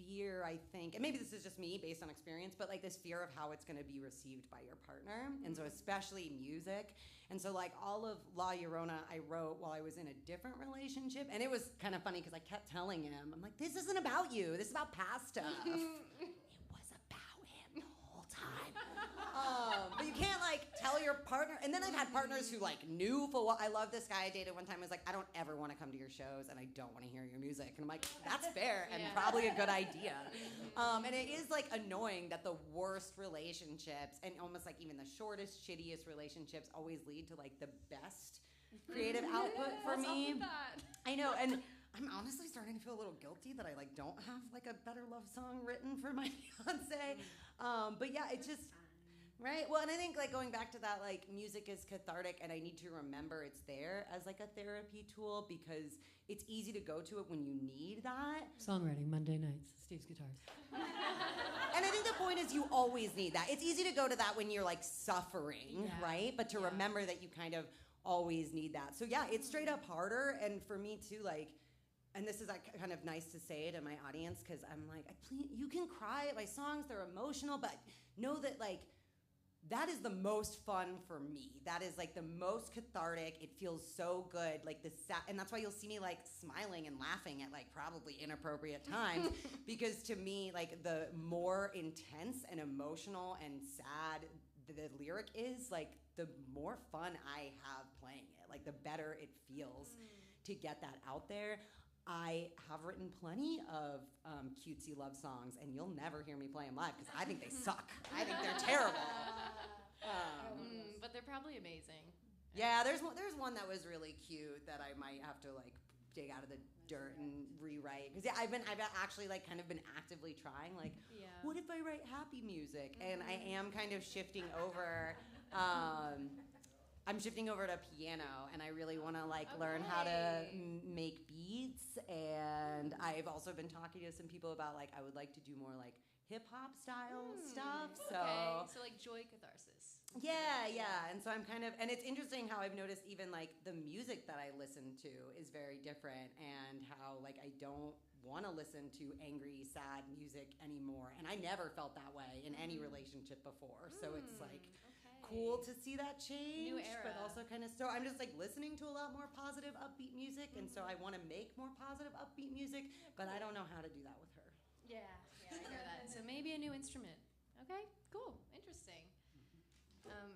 fear, I think, and maybe this is just me based on experience, but like this fear of how it's going to be received by your partner. And so especially music. And so like all of La Llorona I wrote while I was in a different relationship. And it was kind of funny because I kept telling him, I'm like, this isn't about you. This is about past stuff. It was about him the whole time. But you can't like tell your partner. And then I've had partners who like knew for what I love. This guy I dated one time was like, I don't ever want to come to your shows and I don't want to hear your music. And I'm like, that's fair and probably a good idea. And it is like annoying that the worst relationships and almost like even the shortest, shittiest relationships always lead to like the best creative output for me. I know, and I'm honestly starting to feel a little guilty that I like don't have like a better love song written for my fiance. But yeah, it's just. Right? Well, and I think like going back to that, like music is cathartic and I need to remember it's there as like a therapy tool because it's easy to go to it when you need that. Songwriting, Monday nights, Steve's Guitars. And I think the point is you always need that. It's easy to go to that when you're like suffering, right? But to remember that you kind of always need that. So yeah, it's straight up harder. And for me too, like, and this is like kind of nice to say it to my audience because I'm like, you can cry at my songs, they're emotional, but know that like, that is the most fun for me. That is like the most cathartic. It feels so good. Like and that's why you'll see me like smiling and laughing at like probably inappropriate times because to me like the more intense and emotional and sad the lyric is, like the more fun I have playing it. Like the better it feels to get that out there. I have written plenty of cutesy love songs, and you'll never hear me play them live because I think they suck. I think they're terrible. But they're probably amazing. Yeah, there's one that was really cute that I might have to like dig out of the dirt and rewrite. Because I've actually like kind of been actively trying, like, what if I write happy music? And I am kind of shifting over. I'm shifting over to piano, and I really want to like learn how to make beats. And I've also been talking to some people about like I would like to do more like hip hop style stuff. So like joy catharsis. Yeah. And so I'm kind of, and it's interesting how I've noticed even like the music that I listen to is very different, and how like I don't want to listen to angry, sad music anymore. And I never felt that way in any relationship before. So it's like cool to see that change. New era. But also kind of, so I'm just like listening to a lot more positive, upbeat music. And so I want to make more positive, upbeat music, but I don't know how to do that with her. Yeah, I hear that. So maybe a new instrument. Okay, cool, interesting.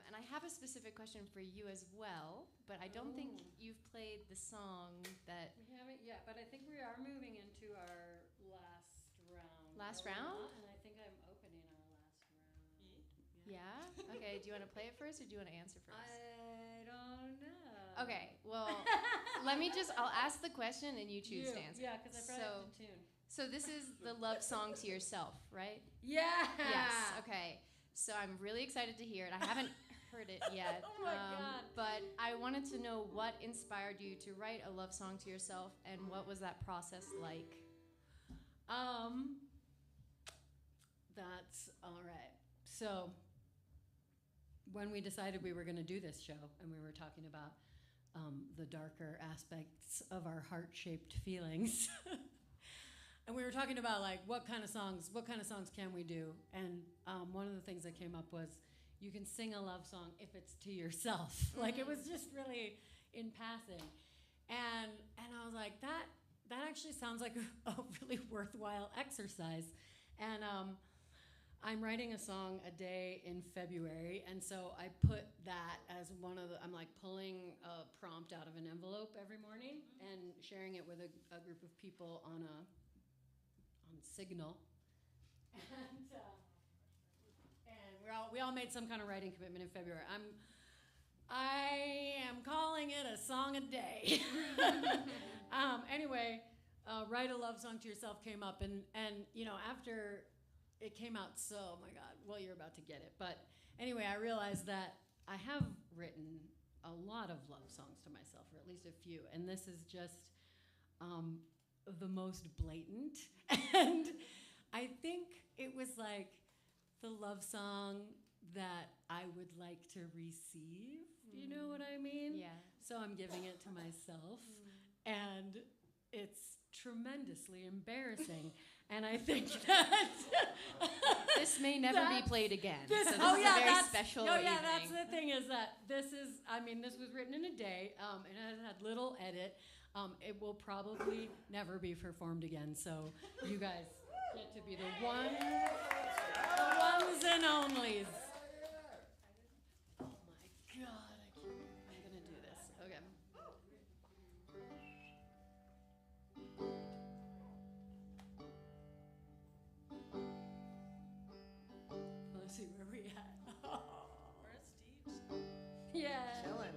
And I have a specific question for you as well, but I don't think you've played the song that... We haven't yet, but I think we are moving into our last round. Last round? And I think I'm opening our last round. Yeah? Okay, do you want to play it first, or do you want to answer first? I don't know. Okay, well, I'll ask the question and you choose to answer. Yeah, because I probably have to tune. So this is the love song to yourself, right? Yeah! Yes, okay. So I'm really excited to hear it. I haven't heard it yet. Oh my God. But I wanted to know what inspired you to write a love song to yourself, and what was that process like? That's all right. So when we decided we were going to do this show, and we were talking about the darker aspects of our heart-shaped feelings, and we were talking about like what kind of songs can we do? And one of the things that came up was you can sing a love song if it's to yourself. Like it was just really in passing, and I was like that actually sounds like a really worthwhile exercise. And I'm writing a song a day in February, and so I put that as one of the, I'm like pulling a prompt out of an envelope every morning and sharing it with a group of people on Signal. And we all made some kind of writing commitment in February. I am calling it a song a day. Anyway, write a love song to yourself came up, and after it came out, so oh my God, well, you're about to get it. But anyway, I realized that I have written a lot of love songs to myself, or at least a few, and this is just the most blatant. And I think it was like the love song that I would like to receive. You know what I mean? Yeah. So I'm giving it to myself, and it's tremendously embarrassing. And I think that this may never be played again. This is a very special evening. That's the thing, is that this was written in a day, and it had little edit. It will probably never be performed again, so you guys get to be the ones and onlys. Oh my God, I'm gonna do this. Okay. Let's see where we at. Prestige. Yeah. Chillin'.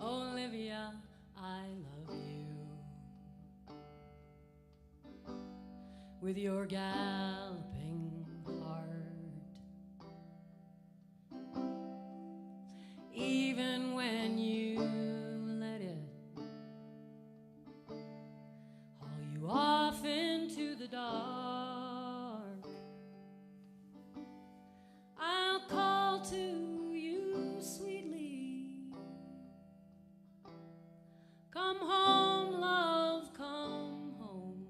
Olivia, I love you with your galloping heart. Even when you let it haul you off into the dark, I'll call to you sweetly. Come home, love, come home.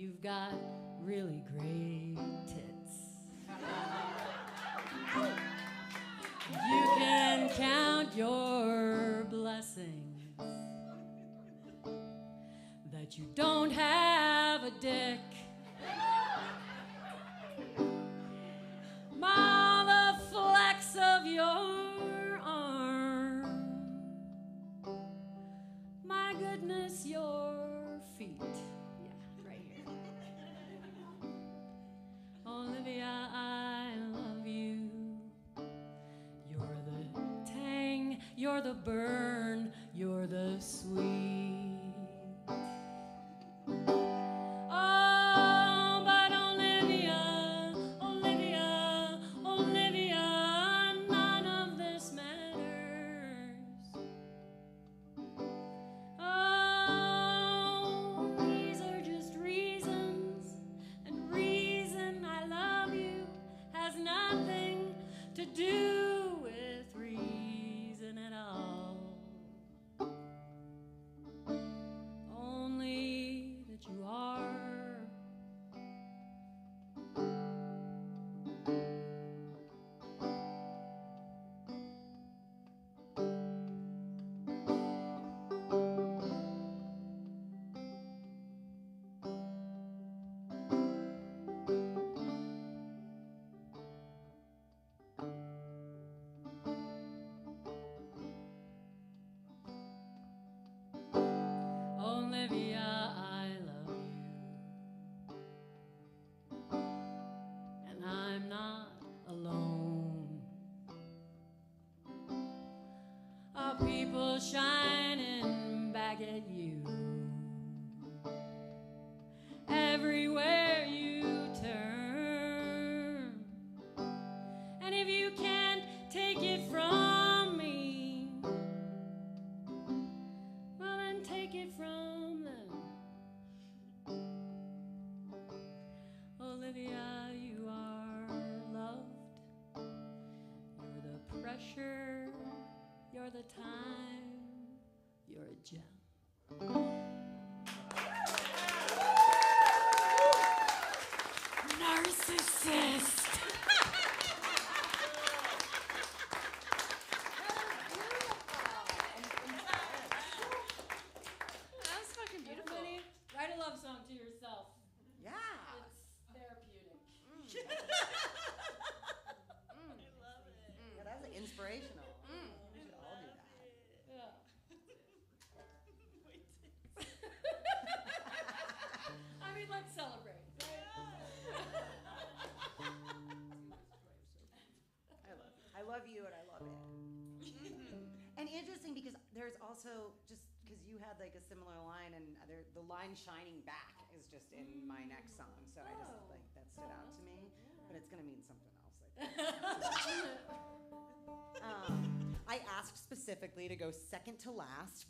You've got really great tits. You can count your blessings that you don't have a dick. Ma, the flex of your arm. My goodness, your feet. Yeah, right here. Olivia, I love you. You're the tang, you're the burn, you're the sweet. Oh, but Olivia, Olivia, Olivia, none of this matters. Oh, these are just reasons, and reason I love you has nothing to do with reason at all. Only that you are. Olivia, I love you, and I'm not alone. People shining back at you everywhere you turn. And if you can't take it from me, well then take it from them. Olivia, you are loved. You're the pressure, you're the time, you're a gem. Narcissist. That's fucking beautiful. Everybody, write a love song to yourself. Yeah. It's therapeutic. Yeah, that's inspirational. We should all do that. Yeah. I mean, let's celebrate. I love you and I love it. And interesting because there's also, just because you had like a similar line, and the line "shining back" is just in my next song, so I just like that stood out to me. But it's gonna mean something else, I think. I asked specifically to go second to last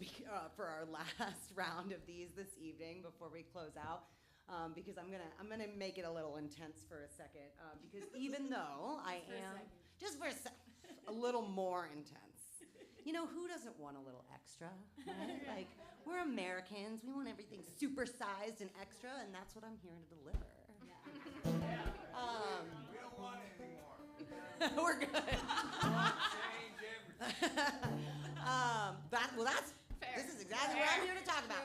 for our last round of these this evening before we close out. Because I'm gonna make it a little intense for a second. Because even though I am just for a little more intense, you know, who doesn't want a little extra? Right? Like, we're Americans. We want everything supersized and extra, and that's what I'm here to deliver. We don't want it anymore. We're good. Change everything. That's Fair. this is exactly what I'm here to talk about.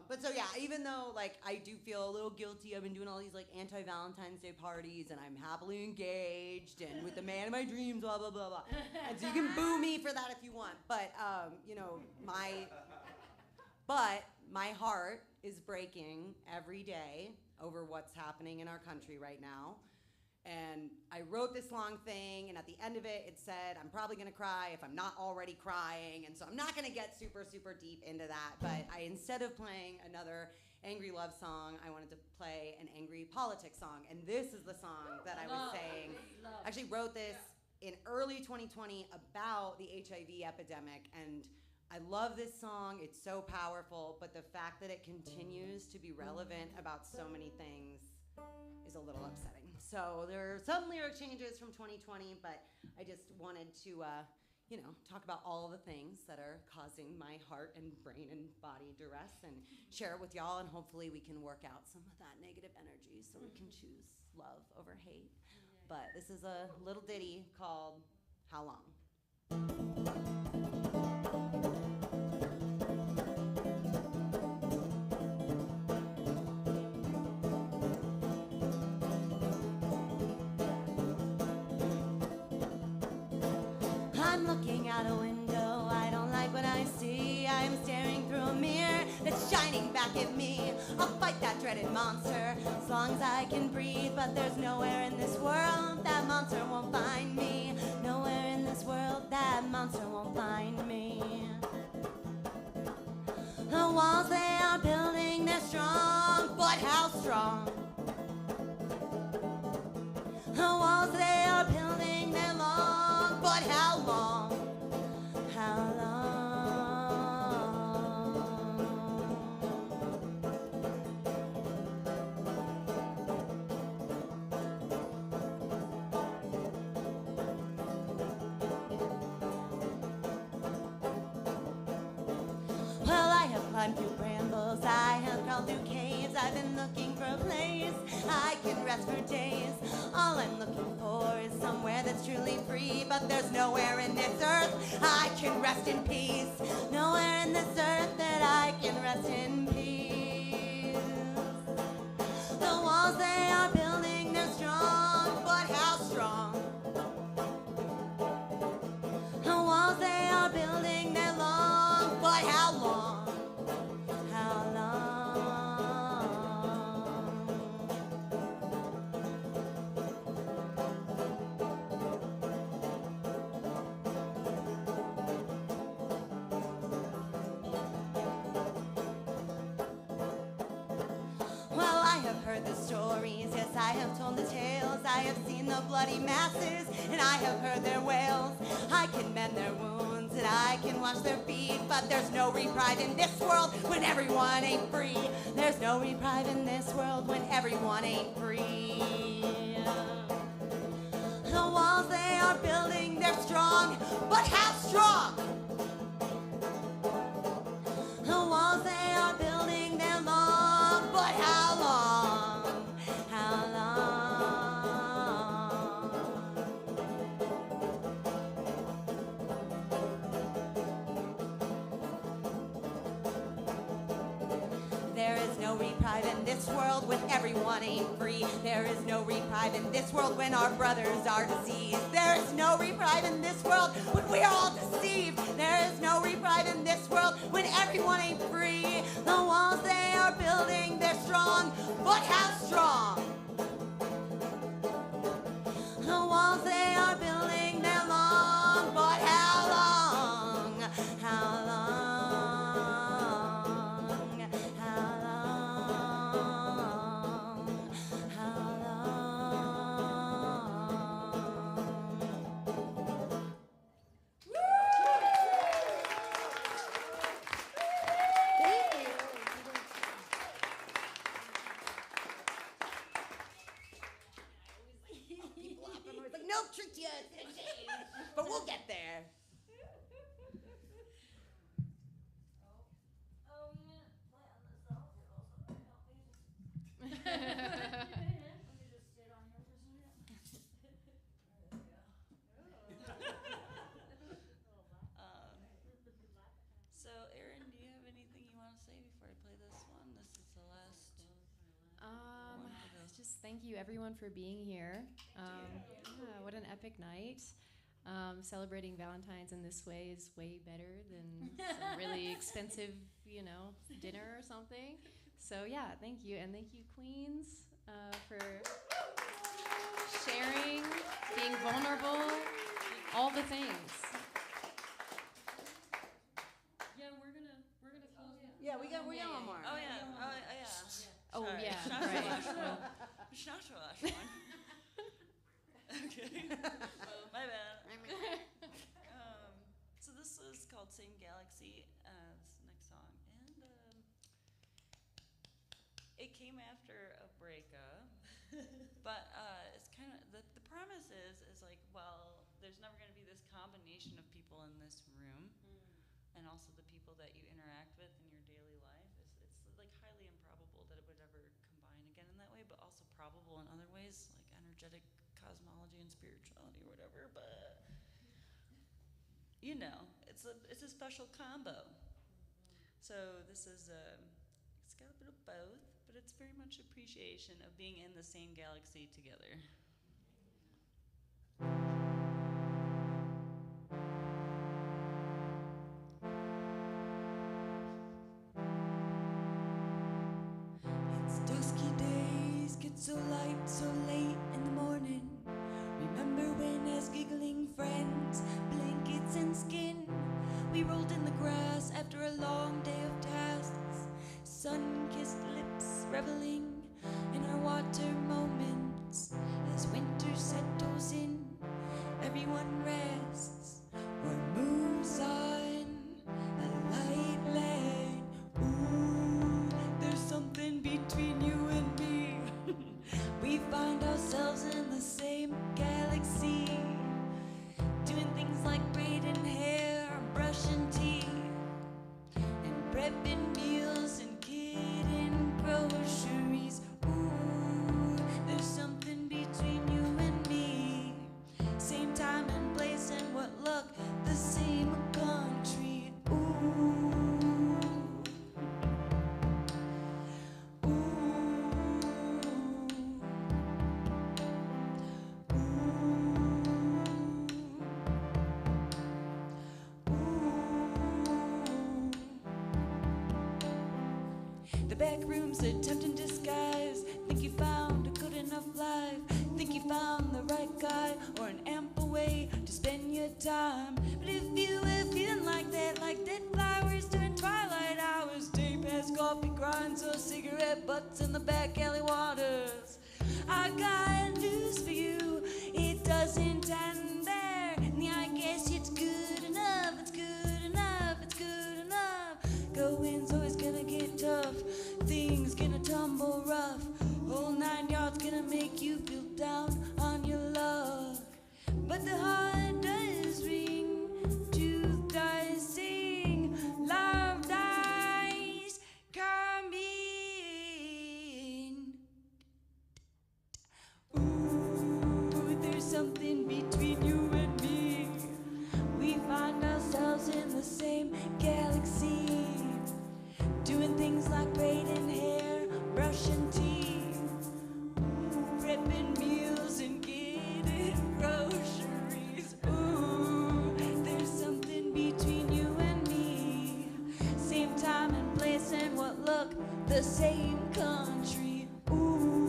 But so yeah, even though like I do feel a little guilty, I've been doing all these like anti-Valentine's Day parties, and I'm happily engaged and with the man of my dreams, blah blah blah blah. And so you can boo me for that if you want, but you know, my heart is breaking every day over what's happening in our country right now. And I wrote this long thing, and at the end of it, it said, I'm probably gonna cry if I'm not already crying, and so I'm not gonna get super, super deep into that, but instead of playing another angry love song, I wanted to play an angry politics song, and this is the song that I was saying. I actually wrote this in early 2020 about the HIV epidemic, and I love this song, it's so powerful, but the fact that it continues to be relevant about so many things is a little upsetting. So there are some lyric changes from 2020, but I just wanted to talk about all the things that are causing my heart and brain and body duress and share it with y'all, and hopefully we can work out some of that negative energy so we can choose love over hate. But this is a little ditty called How Long? I'm looking out a window, I don't like what I see. I am staring through a mirror that's shining back at me. I'll fight that dreaded monster as long as I can breathe. But there's nowhere in this world that monster won't find me. Nowhere in this world that monster won't find me. The walls they are building, they're strong, but how strong? The walls they are building, they're long, but how long? How long? Well, I have climbed through brambles, I have crawled through caves. I've been looking for a place I can rest for days. All I'm looking for is somewhere that's truly free. But there's nowhere in this earth I can rest in peace. Nowhere in this earth that I can rest in peace. The walls they are building, they're strong, but how strong? The walls they are building, they're long, but how long? How long? Well, I have heard the stories, yes, I have told the tales. I have seen the bloody masses, and I have heard their wails. I can mend their wounds, and I can wash their feet. But there's no reprieve in this world when everyone ain't free. There's no reprieve in this world when everyone ain't free. The walls they are building, they're strong, but how strong? The walls they are building, they're long, but how long? How long? There is no reprieve in this world when everyone ain't free. There is no reprieve in this world when our brothers are diseased. There is no reprieve in this world when we're all deceived. There is no reprieve in this world when everyone ain't free. The walls they are building, they're strong, but how strong? The walls they are building, they're long, but how long? How long? How long? How People often always like, nope, tricked you, it's gonna change. But we'll get there. So, Erin, do you have anything you want to say before I play this one? This is the last one to go. Just thank you everyone for being here. Yeah, what an epic night. Celebrating Valentine's in this way is way better than some really expensive, dinner or something. So yeah, thank you. And thank you, Queens, for sharing, being vulnerable, all the things. Yeah, we're gonna close it. Yeah, we got one more. Oh, yeah. Yeah. Oh, Sorry. yeah, Shasha right. wash one. Shasha wash one. Okay. My bad. So this is called Same Galaxy, this next song. And it came after a breakup. But it's kind of, the premise is like, well, there's never going to be this combination of people in this room, and also the people that you interact with in your daily life. It's like highly improbable that it would ever combine again in that way, but also probable in other ways, like energetic cosmology and spirituality or whatever. But you know, it's a special combo. So this is it's got a bit of both, but it's very much appreciation of being in the same galaxy together. It's dusky days, get so light, so late in the morning. Remember when as giggling friends, blankets and skin, we rolled in the grass after a long day of tasks, sun-kissed lips reveling in our water moments. As winter settles in, everyone rests or moves on a light land. Ooh, there's something between you and me. We find ourselves in the same galaxy, doing things like braiding hair, brushing teeth, and prepping meals and kidding groceries. Ooh, there's something between you and me. Same time and place and what look the same country. Ooh. The back room's a tempting disguise. Think you found a good enough life. Think you found the right guy or an ample way to spend your time. But if you were feeling like that, like dead flowers during twilight hours, day past coffee grinds or cigarette butts in the back alley waters, I got news for you. It doesn't end there. Yeah, I guess it's good enough. It's good enough. It's good enough. Going's always gonna get tough. Things gonna tumble rough. Whole 9 yards gonna make you feel down on your luck. But the heart does ring, truth does sing, love dies, come in. Ooh, there's something between you and me. We find ourselves in the same galaxy, doing things like braiding hair, brushing teeth, prepping meals and getting groceries. Ooh, there's something between you and me. Same time and place and what look the same country. Ooh.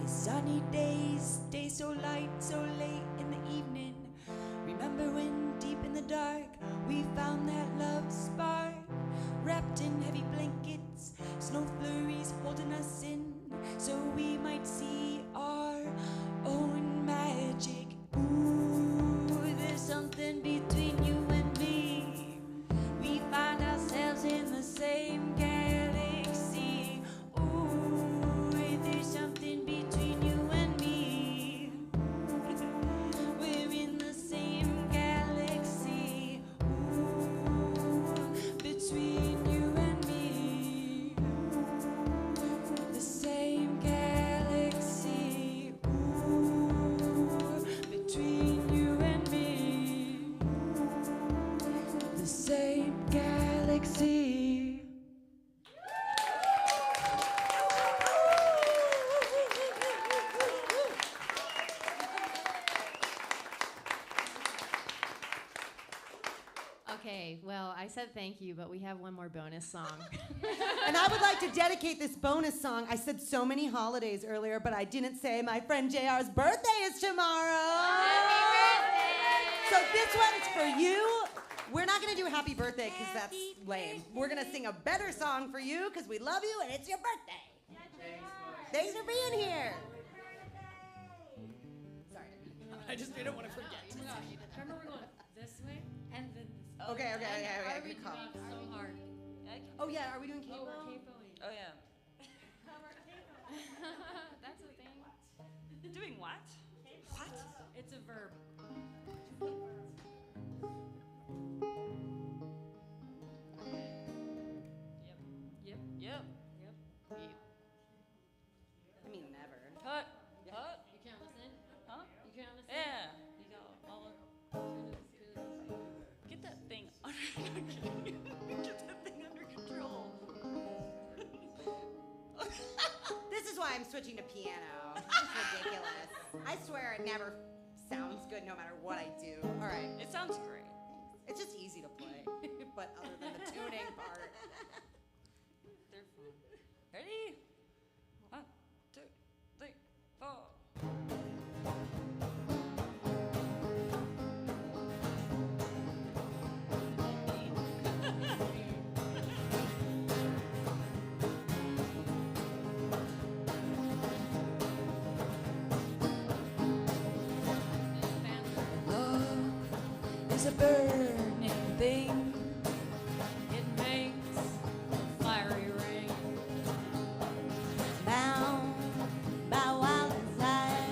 Sunny days, stay so light, so late in the evening. Remember when deep in the dark we found that love spark, wrapped in heavy blankets, snow flurries holding us in, so we might see our own magic. Ooh, there's something between you and me. We find ourselves in the same galaxy. Ooh, there's something between you and me. We're in the same galaxy. Ooh, between you and me. The same galaxy. Ooh, between you and me. The same galaxy. Okay, well, I said thank you, but we have one more bonus song. And I would like to dedicate this bonus song. I said so many holidays earlier, but I didn't say my friend JR's birthday is tomorrow. Happy birthday! So this one's for you. We're not going to do happy birthday because that's lame. We're going to sing a better song for you because we love you and it's your birthday. Thanks for being here. I didn't want to forget. Remember, we're going this way and then this way. Okay. Are we Good call. doing so hard? Oh yeah, are we doing Oh, capo? we're capoing. Oh yeah. That's a thing. Doing what? What? It's a verb. Yep. Yep. I mean, never. Cut. Yeah. Cut. You can't listen? Huh? You can't listen? Yeah. You got all Get that thing under Get that thing under control. This is why I'm switching to piano. It's ridiculous. I swear it never sounds good no matter what I do. All right. It sounds great. It's just easy to play, but other than the tuning part. They're fun. Ready? 1, 2, 3, 4. Love is a burning thing. It makes a fiery ring. Bound by wild desire.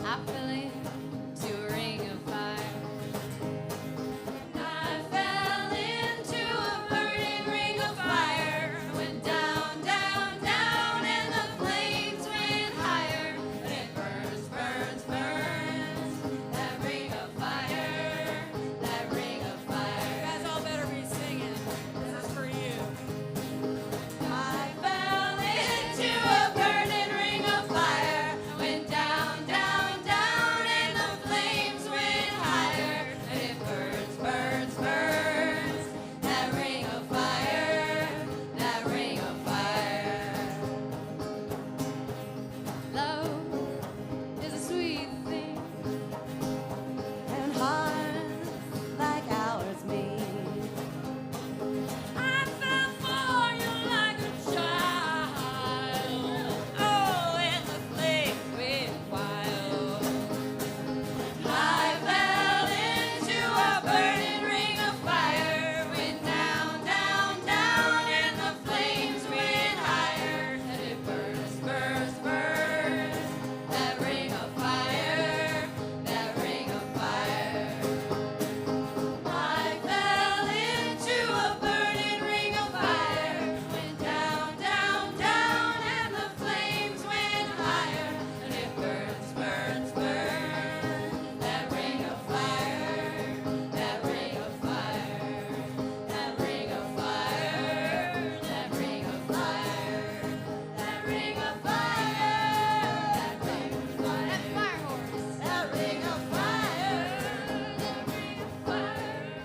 I fell into a ring of fire. I fell into a burning ring of fire. Went down, down, down, and the flames went higher. But it burns, burns, burns. That ring of fire, that ring of fire. You guys all better be singing. This is for you. I fell into a burning ring of fire. Went down, down, down, and the flames went higher. And it burns, burns, burns. That ring of fire, that ring of fire. Love is a sweet thing, And hearts like ours meet. I fell for you like a child. Oh, and the flames went wild. I fell into a burning ring of fire. Went down, down, down, and the flames went higher. And it burns, burns, burns. That ring of fire, that ring of fire. I fell into a burning ring of fire. Went down, down, down, and the flames went higher. And it burns, burns, burns. That ring of fire, that ring of fire, that ring of fire, that ring of fire, that ring of fire, that ring of fire, that fire horse, that ring of fire, that ring of fire.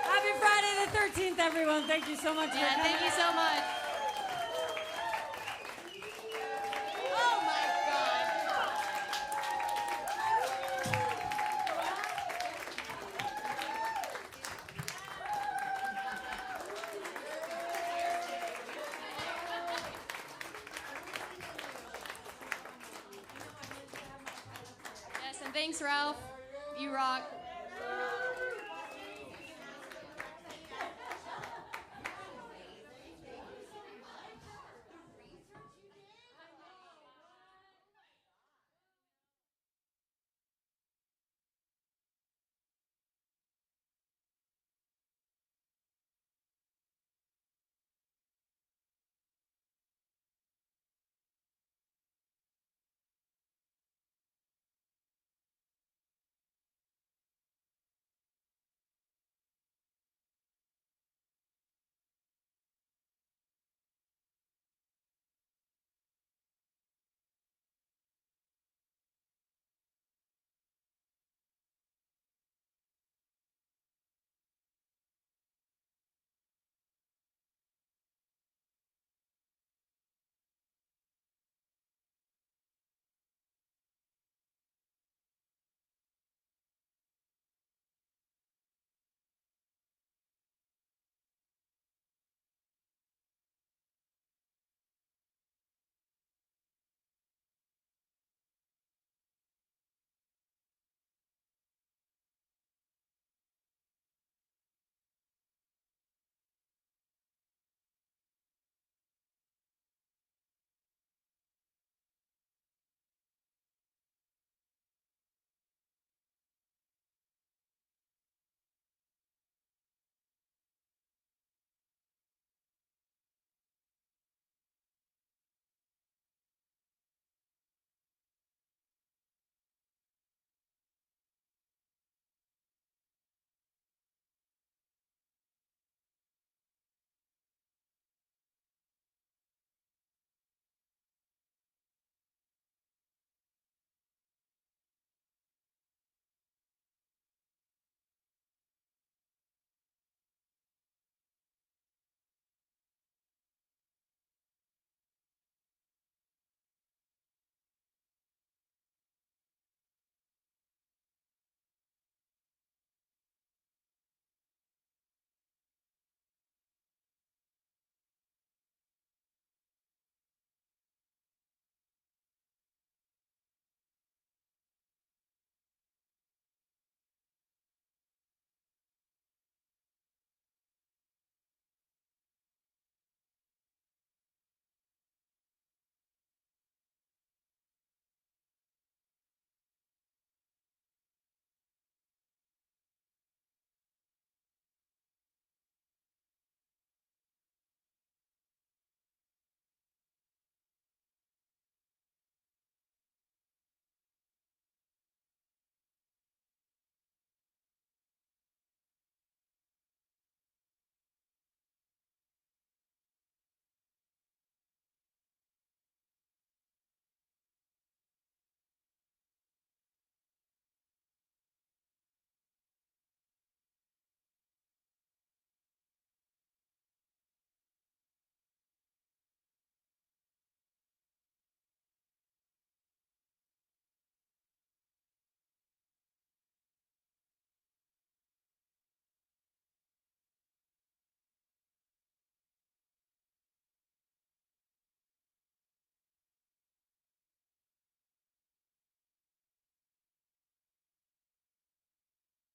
Happy Friday the 13th, everyone. Thank you so much. for Yeah, coming. thank you so much. Oh my God. Yes, and thanks, Ralph. You rock.